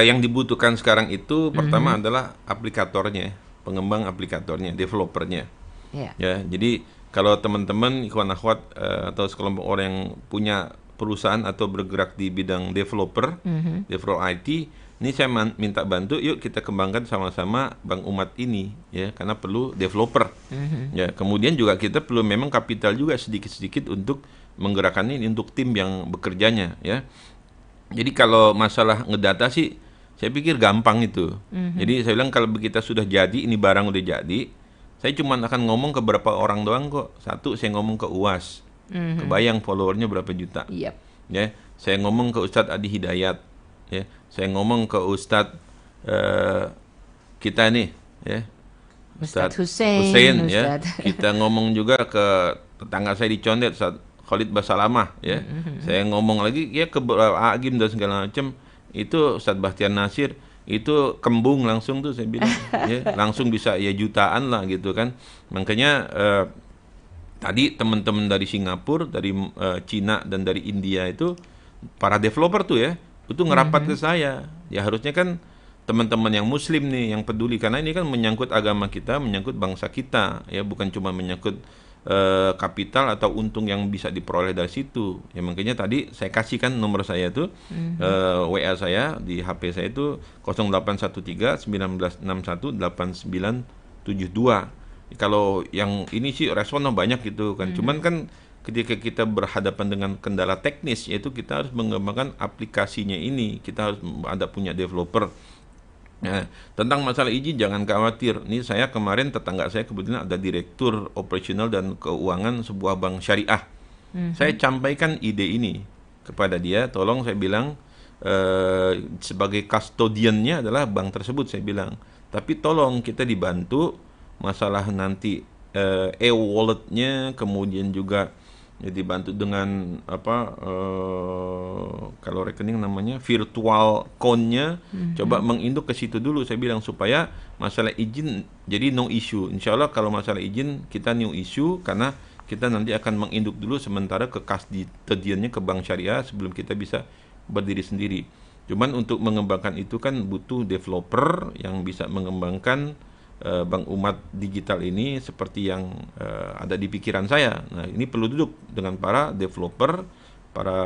yang dibutuhkan sekarang itu pertama adalah aplikatornya, pengembang aplikatornya, developernya. Ya, jadi kalau teman-teman ikhwan akhwat atau sekelompok orang yang punya perusahaan atau bergerak di bidang developer IT, ini saya minta bantu, yuk kita kembangkan sama-sama Bang Umat ini ya, karena perlu developer. Ya, kemudian juga kita perlu memang kapital juga sedikit-sedikit untuk menggerakkan ini untuk tim yang bekerjanya ya. Jadi kalau masalah ngedata sih saya pikir gampang itu. Jadi saya bilang kalau kita sudah jadi, ini barang udah jadi, saya cuma akan ngomong ke beberapa orang doang kok. Satu, saya ngomong ke UAS. Kebayang followernya berapa juta. Ya, saya ngomong ke Ustadz Adi Hidayat. Ya, saya ngomong ke Ustadz kita nih, ya, Ustadz Hussein ya. Ustadz. Kita ngomong juga ke tetangga saya di Condet, Ustadz Khalid Basalamah ya. Saya ngomong lagi ya ke Agim dan segala macam, itu Ustadz Bahtiar Nasir, itu kembung langsung tuh saya bilang ya, langsung bisa ya jutaan lah gitu kan. Makanya tadi teman-teman dari Singapura, dari Cina dan dari India itu para developer tuh ya, itu ngerapat ke saya. Ya harusnya kan teman-teman yang muslim nih yang peduli, karena ini kan menyangkut agama kita, menyangkut bangsa kita ya, bukan cuma menyangkut kapital atau untung yang bisa diperoleh dari situ. Ya makanya tadi saya kasihkan nomor saya tuh, WA saya di HP saya itu 0813 1961 8972. Kalau yang ini sih responnya banyak gitu kan. Cuman kan ketika kita berhadapan dengan kendala teknis, yaitu kita harus mengembangkan aplikasinya ini, kita harus ada punya developer. Nah, tentang masalah izin jangan khawatir. Ini saya kemarin tetangga saya kebetulan ada direktur operasional dan keuangan sebuah bank syariah. Saya sampaikan ide ini kepada dia, tolong saya bilang sebagai custodiannya adalah bank tersebut saya bilang. Tapi tolong kita dibantu masalah nanti e-walletnya, kemudian juga ya, dibantu dengan apa kalau rekening namanya virtual account-nya, coba menginduk ke situ dulu saya bilang, supaya masalah izin jadi no issue. Insya Allah kalau masalah izin kita new issue, karena kita nanti akan menginduk dulu sementara ke custodiannya ke bank syariah sebelum kita bisa berdiri sendiri. Cuman untuk mengembangkan itu kan butuh developer yang bisa mengembangkan Bank Umat digital ini seperti yang ada di pikiran saya. Nah, ini perlu duduk dengan para developer, para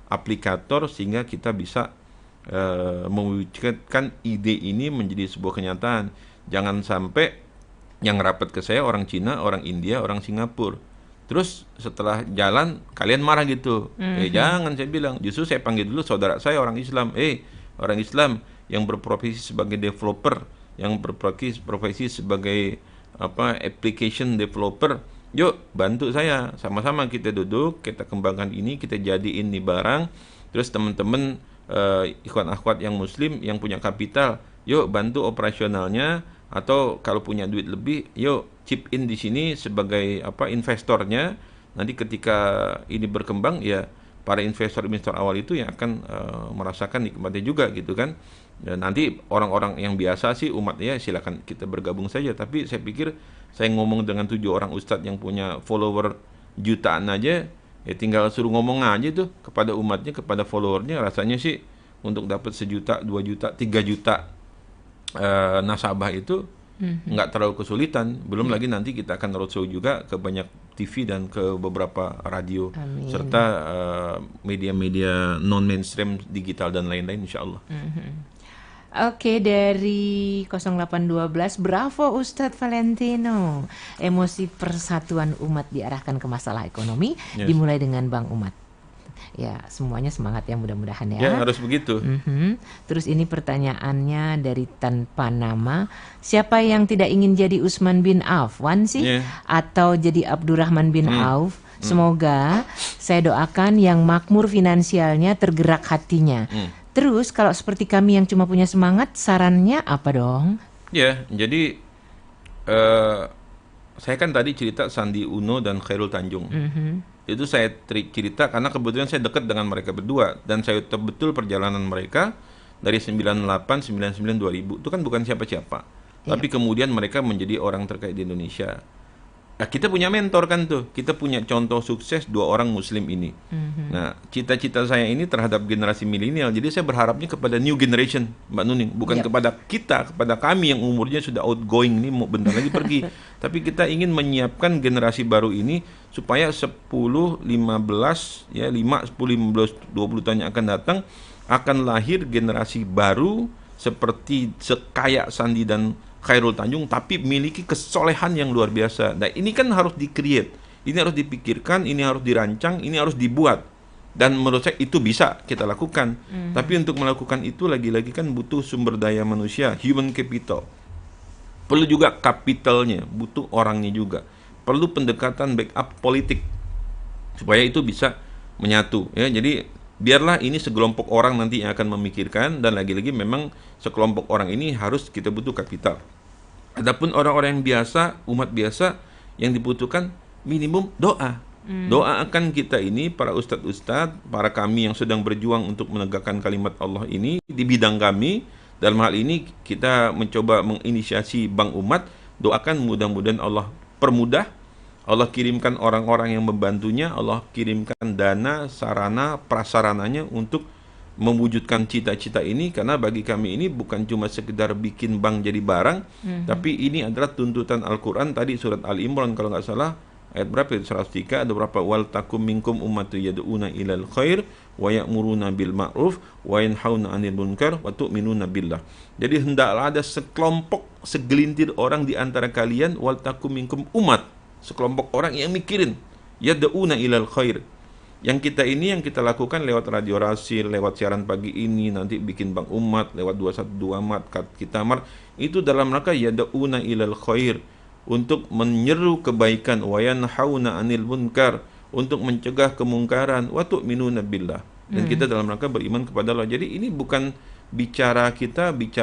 aplikator, sehingga kita bisa mewujudkan ide ini menjadi sebuah kenyataan. Jangan sampai yang rapat ke saya orang Cina, orang India, orang Singapura. Terus setelah jalan kalian marah gitu. Jangan, saya bilang. Justru saya panggil dulu saudara saya orang Islam. Orang Islam yang berprofesi sebagai developer, yang berprofesi sebagai application developer, yuk bantu saya, sama-sama kita duduk, kita kembangkan ini, kita jadiin nih barang. Terus teman-teman ikhwan akhwat yang muslim yang punya kapital, yuk bantu operasionalnya, atau kalau punya duit lebih, yuk chip in di sini sebagai investornya. Nanti ketika ini berkembang ya para investor awal itu yang akan merasakan nikmatnya juga gitu kan. Dan nanti orang-orang yang biasa sih umatnya silakan kita bergabung saja. Tapi saya pikir saya ngomong dengan 7 orang ustadz yang punya follower jutaan aja, ya tinggal suruh ngomong aja tuh kepada umatnya, kepada followernya, rasanya sih untuk dapat 1 juta, 2 juta, 3 juta nasabah itu nggak terlalu kesulitan. Belum lagi nanti kita akan roadshow juga ke banyak TV dan ke beberapa radio. Amin. Serta media-media non mainstream digital dan lain-lain insya Allah. Oke, dari 0812, bravo Ustadz Valentino. Emosi persatuan umat diarahkan ke masalah ekonomi, dimulai dengan Bank Umat. Ya, semuanya semangat ya, mudah-mudahan ya. Ya, harus begitu. Terus ini pertanyaannya dari tanpa nama. Siapa yang tidak ingin jadi Utsman bin Affan sih? Atau jadi Abdurrahman bin Auf? Semoga saya doakan yang makmur finansialnya, tergerak hatinya. Terus kalau seperti kami yang cuma punya semangat, sarannya apa dong? Ya, jadi saya kan tadi cerita Sandi Uno dan Khairul Tanjung. Itu saya cerita karena kebetulan saya dekat dengan mereka berdua, dan saya tahu betul perjalanan mereka dari 98, 99, 2000. Itu kan bukan siapa-siapa. Tapi kemudian mereka menjadi orang terkait di Indonesia. Nah, kita punya mentor kan tuh. Kita punya contoh sukses 2 orang muslim ini. Nah, cita-cita saya ini terhadap generasi milenial. Jadi saya berharapnya kepada new generation, Mbak Nuning, bukan kepada kita, kepada kami yang umurnya sudah outgoing nih, mau bentar lagi pergi. Tapi kita ingin menyiapkan generasi baru ini supaya 10, 15, ya 5, 10, 15, 20 tahun yang akan datang akan lahir generasi baru seperti sekaya Sandi dan Khairul Tanjung, tapi memiliki kesolehan yang luar biasa. Nah, ini kan harus di-create, ini harus dipikirkan, ini harus dirancang, ini harus dibuat. Dan menurut saya itu bisa kita lakukan. Tapi untuk melakukan itu lagi-lagi kan butuh sumber daya manusia, human capital. Perlu juga kapitalnya, butuh orangnya juga. Perlu pendekatan backup politik supaya itu bisa menyatu. Ya, jadi biarlah ini sekelompok orang nanti yang akan memikirkan, dan lagi-lagi memang sekelompok orang ini harus kita butuh kapital. Adapun orang-orang yang biasa, umat biasa, yang dibutuhkan minimum doa. Doakan kita ini, para ustadz-ustadz, para kami yang sedang berjuang untuk menegakkan kalimat Allah ini di bidang kami. Dalam hal ini kita mencoba menginisiasi Bank Umat. Doakan mudah-mudahan Allah permudah, Allah kirimkan orang-orang yang membantunya, Allah kirimkan dana, sarana, prasarananya untuk mewujudkan cita-cita ini. Karena bagi kami ini bukan cuma sekedar bikin bank jadi barang, tapi ini adalah tuntutan Al-Quran. Tadi surat Al-Imran kalau nggak salah, ayat berapa itu? 103, ada berapa? Wal takum minkum ummatu yad'una ilal khair wa ya'muruna bil ma'ruf wa yanhauna 'anil munkar wa tu'minuna billah. Jadi hendaklah ada segelintir orang di antara kalian, wal takum minkum umat, sekelompok orang yang mikirin yad'una ilal khair. Yang kita ini yang kita lakukan lewat Radio Rasil, lewat siaran pagi ini, nanti bikin Bank Umat, lewat 212 Mat, kita Mart, itu dalam rangka yad'una ilal khair, untuk menyeru kebaikan, wa yanhauna 'anil munkar, untuk mencegah kemungkaran, wa tu'minuna billah, dan kita dalam rangka beriman kepada Allah. Jadi ini bukan bicara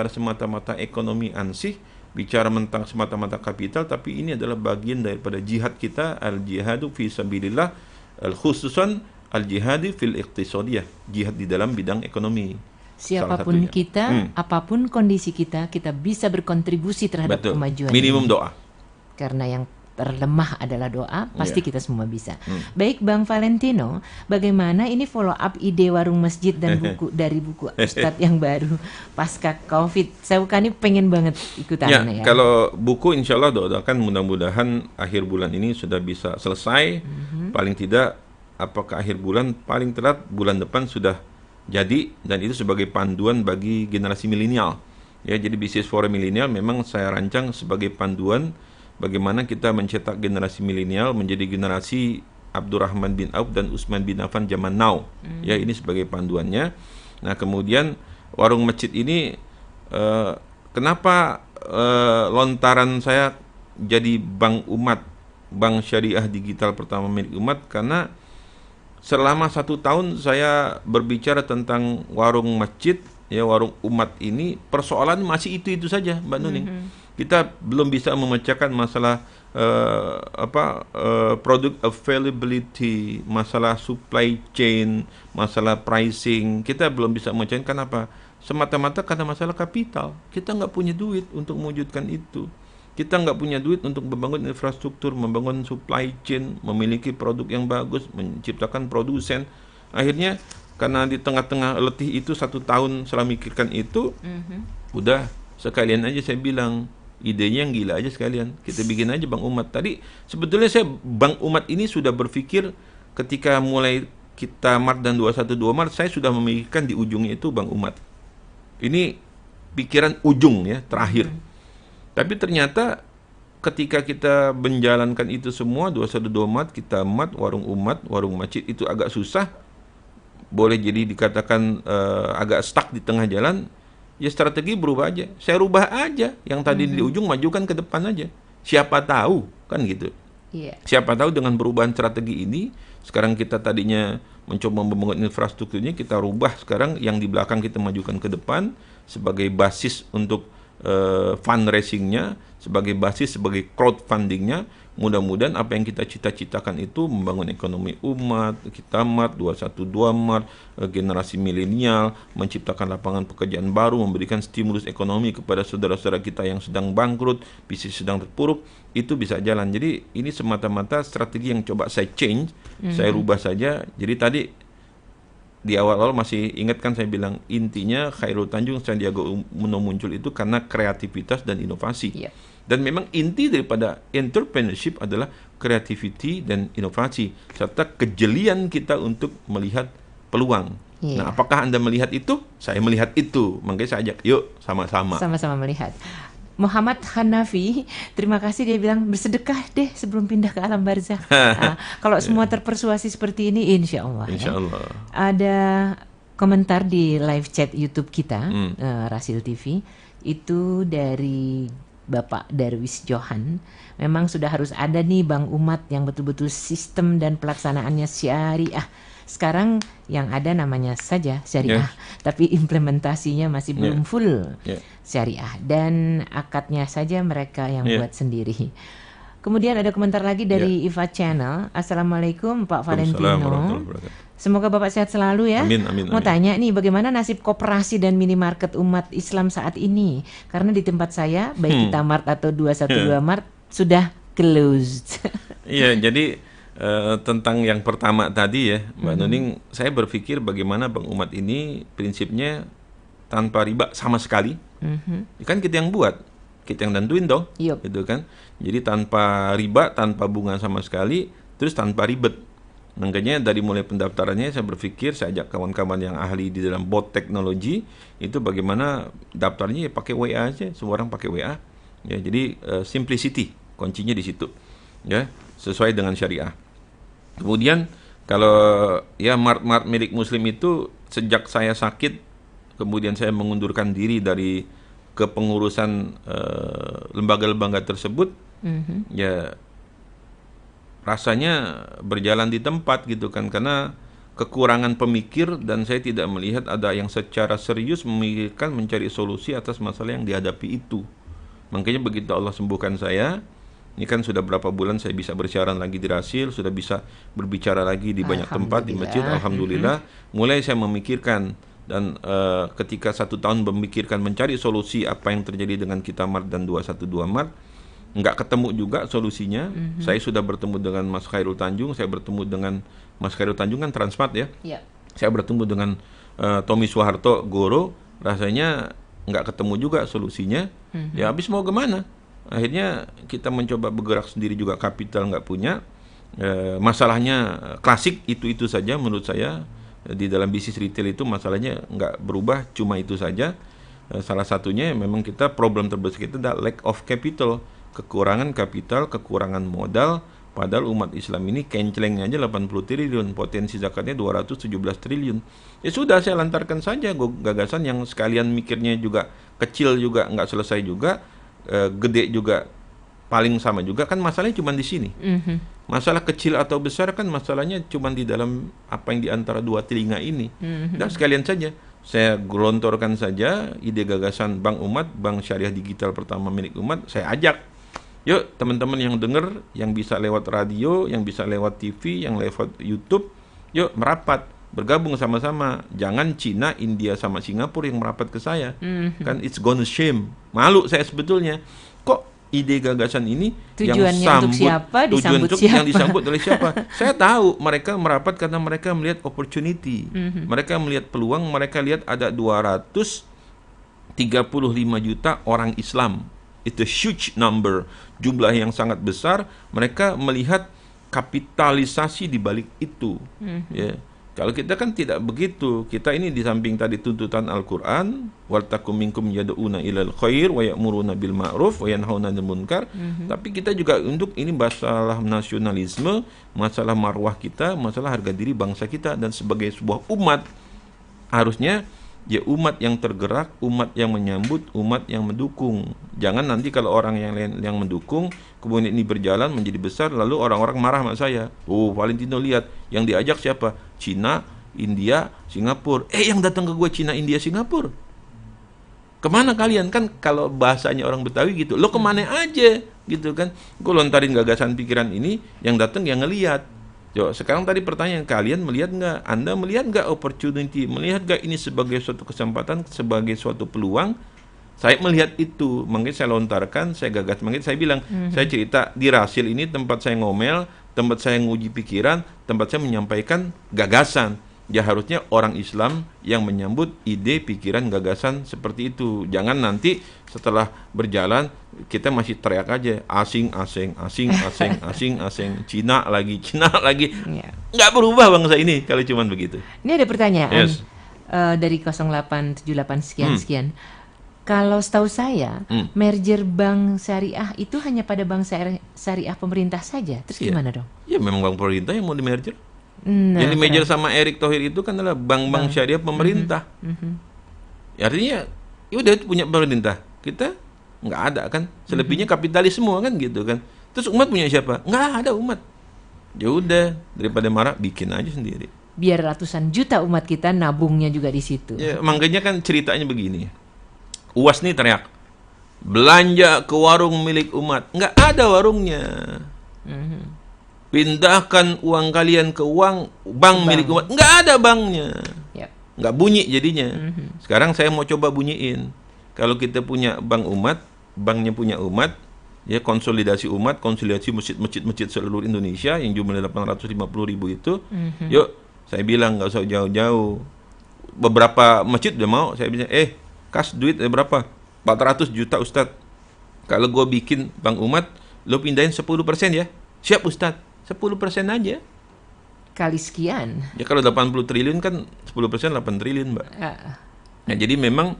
semata-mata ekonomi ansih, bicara tentang semata-mata kapital, tapi ini adalah bagian daripada jihad kita, al-jihadu fi sabilillah, khususan al-jihadi fil iqtisadiyah, jihad di dalam bidang ekonomi. Siapapun kita, apapun kondisi kita, kita bisa berkontribusi terhadap kemajuan minimum ini. Doa. Karena yang terlemah adalah doa, pasti kita semua bisa. Baik Bang Valentino, bagaimana ini follow up ide warung masjid dan buku dari buku Ustadz yang baru pasca COVID? Saya kan ini pengen banget ikutan ya. Kalau buku insya Allah doakan mudah-mudahan akhir bulan ini sudah bisa selesai. Paling tidak apakah akhir bulan, paling telat bulan depan sudah jadi, dan itu sebagai panduan bagi generasi milenial. Ya, jadi bisnis for milenial memang saya rancang sebagai panduan bagaimana kita mencetak generasi milenial menjadi generasi Abdurrahman bin Auf dan Utsman bin Affan zaman now. Ya, ini sebagai panduannya. Nah, kemudian warung masjid ini kenapa lontaran saya jadi Bank Umat, Bank Syariah Digital pertama milik umat? Karena selama 1 tahun saya berbicara tentang warung masjid, ya, warung umat ini, persoalan masih itu saja, Mbak Nuning. Kita belum bisa memecahkan masalah product availability, masalah supply chain, masalah pricing. Kita belum bisa memecahkan. Kenapa? Semata-mata karena masalah kapital. Kita nggak punya duit untuk mewujudkan itu. Kita nggak punya duit untuk membangun infrastruktur, membangun supply chain, memiliki produk yang bagus, menciptakan produsen. Akhirnya karena di tengah-tengah letih itu 1 tahun setelah mikirkan itu, udah sekalian aja saya bilang, idenya yang gila aja sekalian, kita bikin aja Bank Umat. Tadi sebetulnya saya Bank Umat ini sudah berpikir ketika mulai kita Mart dan 212 Mart, saya sudah memikirkan di ujungnya itu Bank Umat. Ini pikiran ujung ya, terakhir. Tapi ternyata ketika kita menjalankan itu semua, 212 Mart, kita Mart, warung umat, warung masjid, itu agak susah. Boleh jadi dikatakan agak stuck di tengah jalan. Ya strategi berubah aja. Saya rubah aja. Yang tadi di ujung majukan ke depan aja. Siapa tahu, kan gitu. Siapa tahu dengan perubahan strategi ini, sekarang kita tadinya mencoba membangun infrastrukturnya, kita rubah sekarang yang di belakang kita majukan ke depan sebagai basis untuk fundraisingnya, sebagai basis, sebagai crowdfundingnya. Mudah-mudahan apa yang kita cita-citakan itu membangun ekonomi umat, kita Mart, 212 Mart, generasi milenial, menciptakan lapangan pekerjaan baru, memberikan stimulus ekonomi kepada saudara-saudara kita yang sedang bangkrut, bisnis sedang terpuruk, itu bisa jalan. Jadi ini semata-mata strategi yang coba saya change, saya rubah saja. Jadi tadi di awal-awal masih ingat kan saya bilang intinya Khairul Tanjung Sandiaga Uno muncul itu karena kreativitas dan inovasi. Dan memang inti daripada entrepreneurship adalah creativity dan inovasi serta kejelian kita untuk melihat peluang. Nah, apakah Anda melihat itu? Saya melihat itu. Makanya saya ajak, yuk sama-sama. Sama-sama melihat. Muhammad Hanafi, terima kasih, dia bilang bersedekah deh sebelum pindah ke alam barzakh. Kalau semua terpersuasi seperti ini, insya Allah. Insya Allah. Ada komentar di live chat YouTube kita, Rasil TV, itu dari Bapak Darwis Johan, memang sudah harus ada nih Bank Umat yang betul-betul sistem dan pelaksanaannya syariah. Sekarang yang ada namanya saja syariah, tapi implementasinya masih belum full syariah dan akadnya saja mereka yang buat sendiri. Kemudian ada komentar lagi dari Iva Channel. Assalamualaikum Pak Valentino. Semoga Bapak sehat selalu ya. Amin, amin, Mau amin. tanya nih, bagaimana nasib koperasi dan minimarket umat Islam saat ini? Karena di tempat saya, baik Kita Mart atau 212 Mart sudah closed. Iya, jadi tentang yang pertama tadi ya, Mbak Nuning, saya berpikir bagaimana Bank Umat ini prinsipnya tanpa riba sama sekali. Kan kita yang buat, kita yang nentuin dong, gitu kan. Jadi tanpa riba, tanpa bunga sama sekali, terus tanpa ribet. Makanya dari mulai pendaftarannya saya berpikir, saya ajak kawan-kawan yang ahli di dalam bot teknologi, itu bagaimana daftarnya ya pakai WA aja, semua orang pakai WA. Ya, jadi simplicity, kuncinya di situ. Ya, sesuai dengan syariah. Kemudian kalau ya mart-mart milik muslim itu sejak saya sakit, kemudian saya mengundurkan diri dari kepengurusan lembaga-lembaga tersebut, ya rasanya berjalan di tempat gitu kan, karena kekurangan pemikir dan saya tidak melihat ada yang secara serius memikirkan mencari solusi atas masalah yang dihadapi itu. Makanya begitu Allah sembuhkan saya, ini kan sudah berapa bulan saya bisa bersiaran lagi di Rasil, sudah bisa berbicara lagi di banyak tempat di masjid, alhamdulillah. Mulai saya memikirkan dan ketika 1 tahun memikirkan mencari solusi apa yang terjadi dengan Kita Mart dan 212 Mart, nggak ketemu juga solusinya. Saya sudah bertemu dengan Mas Khairul Tanjung, saya bertemu dengan Mas Khairul Tanjung kan Transmart ya. Saya bertemu dengan Tommy Soeharto Goro, rasanya nggak ketemu juga solusinya. Ya habis mau kemana? Akhirnya kita mencoba bergerak sendiri juga, kapital nggak punya. Masalahnya klasik itu saja menurut saya. Di dalam bisnis retail itu masalahnya nggak berubah, cuma itu saja. Salah satunya memang kita problem terbesar kita adalah lack of capital, kekurangan kapital, kekurangan modal. Padahal umat Islam ini kencelengnya aja 80 triliun, potensi zakatnya 217 triliun. Ya sudah, saya lantarkan saja gagasan yang sekalian mikirnya juga kecil juga nggak selesai juga, gede juga paling sama juga, kan masalahnya cuma di sini. Masalah kecil atau besar kan masalahnya cuma di dalam apa yang di antara dua telinga ini. Dan sekalian saja saya gelontorkan saja ide gagasan Bank Umat, Bank Syariah Digital pertama milik umat. Saya ajak, yuk teman-teman yang dengar, yang bisa lewat radio, yang bisa lewat TV, yang lewat YouTube, yuk merapat, bergabung sama-sama. Jangan Cina, India sama Singapura yang merapat ke saya. Kan it's gonna shame. Malu saya sebetulnya. Kok ide gagasan ini tujuannya yang untuk siapa, disambut siapa? Yang disambut oleh siapa? Saya tahu mereka merapat karena mereka melihat opportunity. Mereka melihat peluang, mereka lihat ada 235 juta orang Islam. Itu huge number, jumlah yang sangat besar. Mereka melihat kapitalisasi di balik itu. Ya. Kalau kita kan tidak begitu. Kita ini di samping tadi tuntutan Al-Quran, wal takum minkum yad'una ilal khair wa ya'muruna bil ma'ruf wa yanhauna 'anil munkar. Tapi kita juga untuk ini masalah nasionalisme, masalah marwah kita, masalah harga diri bangsa kita, dan sebagai sebuah umat harusnya ya umat yang tergerak, umat yang menyambut, umat yang mendukung. Jangan nanti kalau orang yang mendukung kemudian ini berjalan menjadi besar, lalu orang-orang marah sama saya. Oh, Valentino lihat yang diajak siapa? Cina, India, Singapura. Yang datang ke gue Cina, India, Singapura. Kemana kalian? Kan kalau bahasanya orang Betawi gitu, lo kemana aja gitu kan. Gue lontarin gagasan pikiran ini, yang datang yang ngelihat. Yo, sekarang tadi pertanyaan, kalian melihat nggak? Anda melihat nggak opportunity? Melihat nggak ini sebagai suatu kesempatan, sebagai suatu peluang? Saya melihat itu, makanya saya lontarkan, saya gagas. Makanya saya bilang, saya cerita di Rasil ini tempat saya ngomel, tempat saya nguji pikiran, tempat saya menyampaikan gagasan. Ya harusnya orang Islam yang menyambut ide, pikiran, gagasan seperti itu. Jangan nanti setelah berjalan kita masih teriak aja asing, Cina lagi. Nggak berubah bangsa ini kalau cuma begitu. Ini ada pertanyaan dari 0878 sekian. Kalau setahu saya, merger bank syariah itu hanya pada bank syariah pemerintah saja. Terus gimana dong? Ya memang bank pemerintah yang mau di merger. Yang di-merger sama Erick Thohir itu kan adalah bank-bank syariah pemerintah. Ya, artinya ya udah punya pemerintah. Kita Nggak ada kan. Selebihnya kapitalis semua kan gitu kan. Terus umat punya siapa? Nggak ada umat. Ya udah, daripada marah bikin aja sendiri. Biar ratusan juta umat kita nabungnya juga di situ. Ya, makanya kan ceritanya begini. UAS nih teriak, belanja ke warung milik umat. Nggak ada warungnya. Pindahkan uang kalian ke bank milik umat. Nggak ada banknya. Yap. Nggak bunyi jadinya. Sekarang saya mau coba bunyiin. Kalau kita punya bank umat, banknya punya umat, ya konsolidasi umat, konsolidasi masjid-masjid seluruh Indonesia yang jumlahnya 850.000 itu. Yuk, saya bilang nggak usah jauh-jauh. Beberapa masjid udah mau, saya bilang, kas duit berapa? 400 juta Ustadz. Kalau gue bikin bank umat, lo pindahin 10% ya. Siap Ustadz, 10% aja. Kali sekian. Ya kalau 80 triliun kan 10% 8 triliun, Mbak. Nah, jadi memang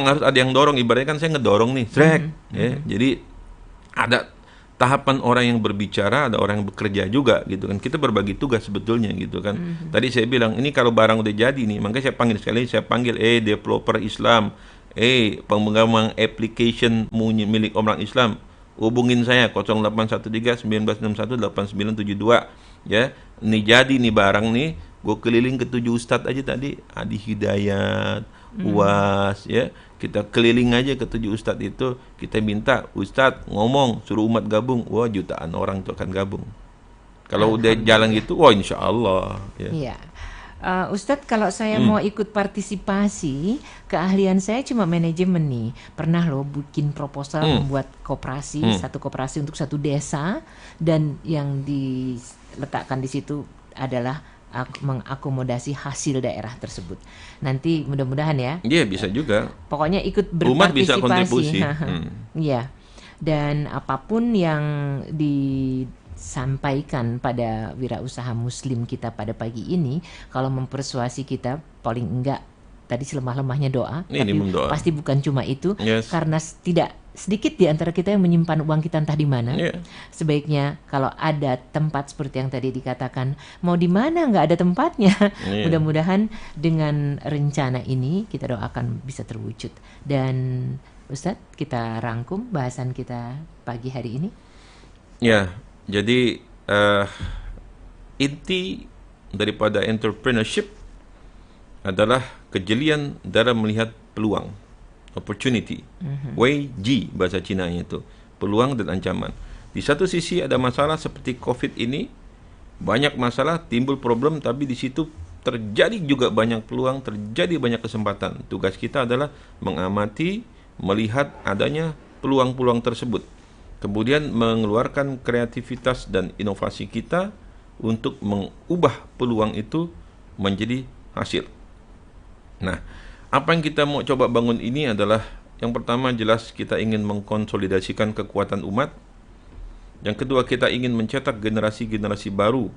harus ada yang dorong. Ibaratnya kan saya ngedorong nih, ya. Jadi ada tahapan orang yang berbicara, ada orang yang bekerja juga gitu kan. Kita berbagi tugas sebetulnya gitu kan. Tadi saya bilang ini kalau barang udah jadi nih, makanya saya panggil developer Islam, pengembangan application milik orang Islam. Hubungin saya 0813-1961-8972 ya. Ini jadi nih barang nih, gue keliling ke 7 ustadz aja tadi, Adi Hidayat, UAS ya. Kita keliling aja ke 7 ustadz itu, kita minta ustadz ngomong, suruh umat gabung. Wah, jutaan orang tuh akan gabung. Kalau udah jalan gitu, wah insya Allah ya. Iya. Ustadz, kalau saya mau ikut partisipasi, keahlian saya cuma manajemen nih. Pernah loh bikin proposal membuat koperasi, satu koperasi untuk satu desa, dan yang diletakkan di situ adalah mengakomodasi hasil daerah tersebut. Nanti mudah-mudahan ya. Iya, bisa juga. Pokoknya ikut berpartisipasi. Umat bisa kontribusi. Iya. Dan apapun yang disampaikan pada wirausaha muslim kita pada pagi ini, kalau mempersuasi kita, paling enggak tadi selemah-lemahnya doa, tapi pasti bukan cuma itu. Karena tidak sedikit di antara kita yang menyimpan uang kita entah di mana. Sebaiknya kalau ada tempat seperti yang tadi dikatakan, mau di mana nggak ada tempatnya. Mudah-mudahan dengan rencana ini kita doakan bisa terwujud. Dan Ustadz, kita rangkum bahasan kita pagi hari ini. Ya, jadi inti daripada entrepreneurship adalah kejelian dalam melihat peluang, opportunity. Wei Ji bahasa Cina-nya itu, peluang dan ancaman. Di satu sisi ada masalah seperti COVID ini, banyak masalah, timbul problem, tapi di situ terjadi juga banyak peluang, terjadi banyak kesempatan. Tugas kita adalah mengamati, melihat adanya peluang-peluang tersebut, kemudian mengeluarkan kreativitas dan inovasi kita untuk mengubah peluang itu menjadi hasil. Nah, apa yang kita mau coba bangun ini adalah, yang pertama jelas kita ingin mengkonsolidasikan kekuatan umat. Yang kedua, kita ingin mencetak generasi-generasi baru,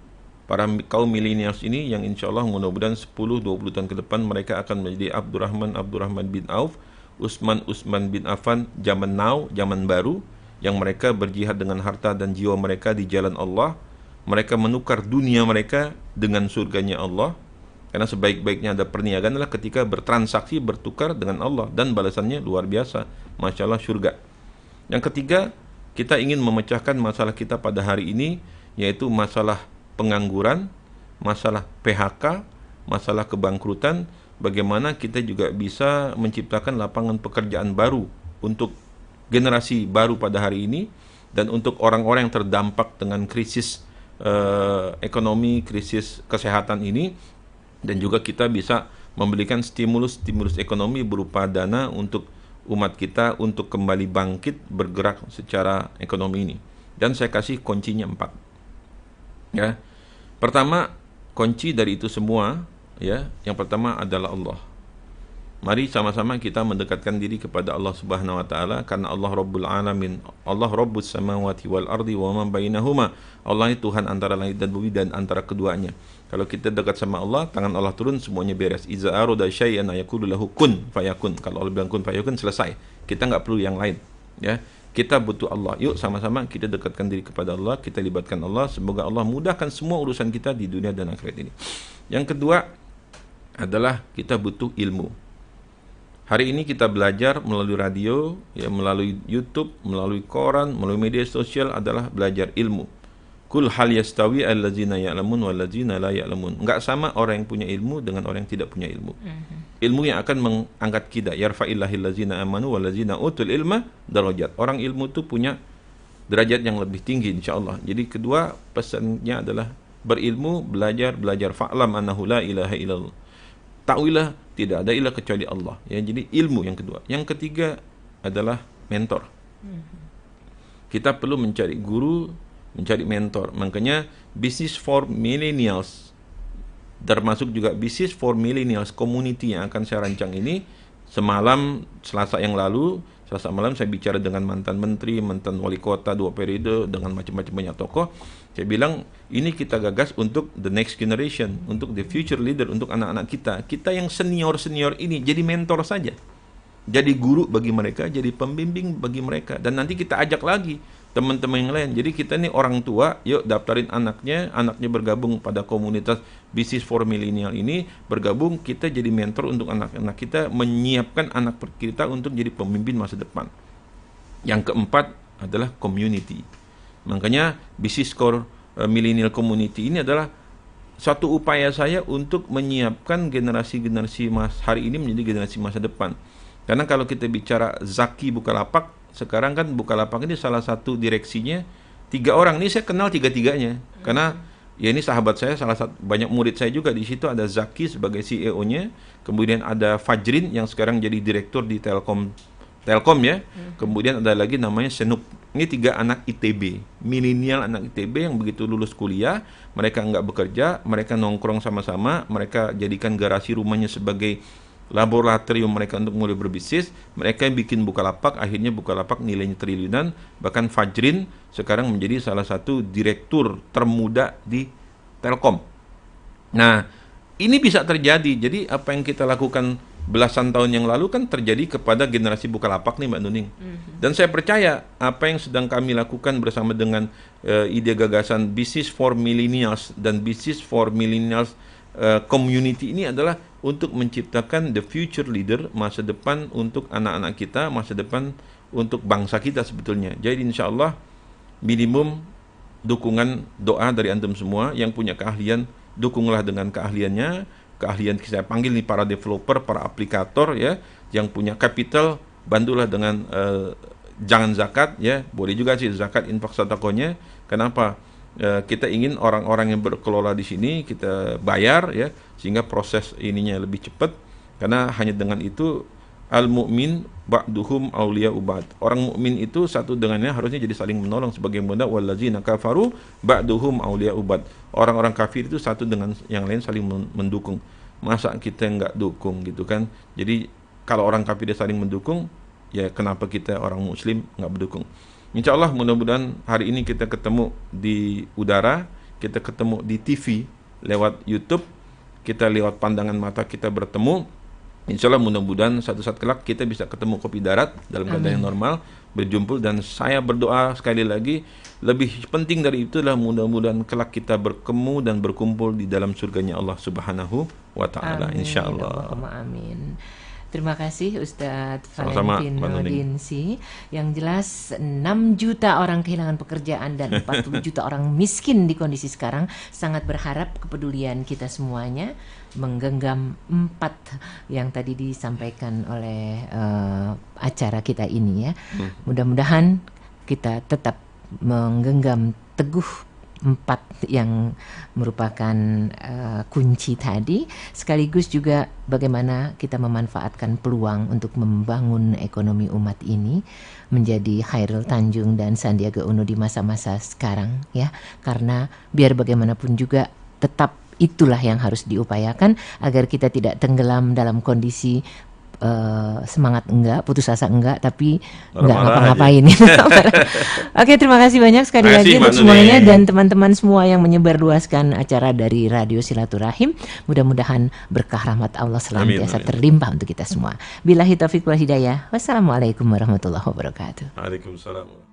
para kaum milenials ini yang insya Allah mudah-mudahan 10-20 tahun ke depan mereka akan menjadi Abdurrahman bin Auf, Utsman bin Affan zaman now, zaman baru, yang mereka berjihad dengan harta dan jiwa mereka di jalan Allah. Mereka menukar dunia mereka dengan surganya Allah. Karena sebaik-baiknya ada perniagaan adalah ketika bertransaksi, bertukar dengan Allah, dan balasannya luar biasa, Masya Allah, surga. Yang ketiga, kita ingin memecahkan masalah kita pada hari ini, yaitu masalah pengangguran, masalah PHK, masalah kebangkrutan. Bagaimana kita juga bisa menciptakan lapangan pekerjaan baru untuk generasi baru pada hari ini, dan untuk orang-orang yang terdampak dengan krisis ekonomi, krisis kesehatan ini. Dan juga kita bisa memberikan stimulus ekonomi berupa dana untuk umat kita untuk kembali bangkit bergerak secara ekonomi ini. Dan saya kasih kuncinya 4. Ya. Pertama, kunci dari itu semua, ya, yang pertama adalah Allah. Mari sama-sama kita mendekatkan diri kepada Allah Subhanahu wa taala, karena Allah Rabbul Alamin, Allah Rabbus samawati wal ardi wa ma bainahuma. Allah ini Tuhan antara langit dan bumi dan antara keduanya. Kalau kita dekat sama Allah, tangan Allah turun, semuanya beres. Iza arada syai'an yaqulu lahu kun fayakun. Kalau Allah bilang kun fayakun, selesai. Kita nggak perlu yang lain, ya. Kita butuh Allah. Yuk sama-sama kita dekatkan diri kepada Allah, kita libatkan Allah, semoga Allah mudahkan semua urusan kita di dunia dan akhirat ini. Yang kedua adalah kita butuh ilmu. Hari ini kita belajar melalui radio, ya, melalui YouTube, melalui koran, melalui media sosial adalah belajar ilmu. Kul hal yastawi allazina ya'lamun wallazina la ya'lamun. Enggak sama orang yang punya ilmu dengan orang yang tidak punya ilmu. Ilmu yang akan mengangkat kita. Yarfa'illahil ladzina amanu wallazina utul ilma darajat. Orang ilmu itu punya derajat yang lebih tinggi insyaallah. Jadi kedua pesannya adalah berilmu, belajar fa'lam annahu la ilaha illallah. Ta'wilah tidak ada ilah kecuali Allah. Ya, jadi ilmu yang kedua. Yang ketiga adalah mentor. Kita perlu mencari guru, mencari mentor. Makanya Business for Millennials, termasuk juga Business for Millennials community yang akan saya rancang ini, semalam Selasa yang lalu, Selasa malam saya bicara dengan mantan menteri, mantan wali kota 2 periode, dengan macam-macam banyak tokoh. Saya bilang ini kita gagas untuk the next generation, untuk the future leader, untuk anak-anak kita. Kita yang senior-senior ini jadi mentor saja. Jadi guru bagi mereka, jadi pembimbing bagi mereka. Dan nanti kita ajak lagi teman-teman yang lain. Jadi kita ini orang tua, yuk daftarin anaknya bergabung pada komunitas Business for Millennial ini, bergabung, kita jadi mentor untuk anak-anak kita, menyiapkan anak kita untuk jadi pemimpin masa depan. Yang keempat adalah community. Makanya Business for Millennial Community ini adalah suatu upaya saya untuk menyiapkan generasi-generasi hari ini menjadi generasi masa depan. Karena kalau kita bicara Zaki Bukalapak, sekarang kan Bukalapak ini salah satu direksinya 3 orang. Ini saya kenal 3-3-nya. Karena ya ini sahabat saya, salah satu banyak murid saya juga di situ. Ada Zaki sebagai CEO-nya, kemudian ada Fajrin yang sekarang jadi direktur di Telkom ya. Kemudian ada lagi namanya Senup. Ini 3 anak ITB, milenial anak ITB yang begitu lulus kuliah, mereka nggak bekerja, mereka nongkrong sama-sama, mereka jadikan garasi rumahnya sebagai laboratorium mereka untuk mulai berbisnis. Mereka yang bikin Bukalapak, akhirnya Bukalapak nilainya triliunan. Bahkan Fajrin sekarang menjadi salah satu direktur termuda di Telkom. Nah, ini bisa terjadi. Jadi apa yang kita lakukan belasan tahun yang lalu kan terjadi kepada generasi Bukalapak nih Mbak Nuning. Dan saya percaya apa yang sedang kami lakukan bersama dengan ide gagasan Business for Millennials dan Business for Millennials community ini adalah untuk menciptakan the future leader, masa depan untuk anak-anak kita, masa depan untuk bangsa kita sebetulnya. Jadi insya Allah minimum dukungan doa dari antum semua yang punya keahlian, dukunglah dengan keahliannya. Keahlian saya panggil nih para developer, para aplikator ya, yang punya capital, bantulah dengan jangan zakat ya, boleh juga sih zakat infak sedekahnya. Kenapa? Kita ingin orang-orang yang berkelola di sini kita bayar ya, sehingga proses ininya lebih cepat. Karena hanya dengan itu al-mu'min ba'duhum awliya ubad. Orang mukmin itu satu dengannya harusnya jadi saling menolong, sebagaimana wallazina kafaru ba'duhum awliya ubad. Orang-orang kafir itu satu dengan yang lain saling mendukung. Masa kita nggak dukung gitu kan? Jadi kalau orang kafir saling mendukung, ya kenapa kita orang muslim nggak mendukung? Insya Allah mudah-mudahan hari ini kita ketemu di udara, kita ketemu di TV lewat YouTube, kita lewat pandangan mata kita bertemu. Insya Allah mudah-mudahan satu saat kelak kita bisa ketemu kopi darat dalam keadaan yang normal, berjumpa. Dan saya berdoa sekali lagi, lebih penting dari itu adalah mudah-mudahan kelak kita bertemu dan berkumpul di dalam surganya Allah Subhanahu wa Ta'ala. Insya Allah. Amin. Terima kasih Ustadz Sama-sama, Valentino Dinsi. Yang jelas 6 juta orang kehilangan pekerjaan dan 40 juta orang miskin di kondisi sekarang. Sangat berharap kepedulian kita semuanya menggenggam 4 yang tadi disampaikan oleh acara kita ini ya. Mudah-mudahan kita tetap menggenggam teguh 4 yang merupakan kunci tadi, sekaligus juga bagaimana kita memanfaatkan peluang untuk membangun ekonomi umat ini menjadi Khairul Tanjung dan Sandiaga Uno di masa-masa sekarang ya. Karena biar bagaimanapun juga tetap itulah yang harus diupayakan agar kita tidak tenggelam dalam kondisi semangat enggak, putus asa enggak, tapi enggak ngapa-ngapain. Oke, terima kasih banyak sekali lagi untuk semuanya dan teman-teman semua yang menyebarluaskan acara dari Radio Silaturahim. Mudah-mudahan berkah rahmat Allah senantiasa terlimpah untuk kita semua. Billahi taufiq wal hidayah. Wassalamualaikum warahmatullahi wabarakatuh. Waalaikumsalam.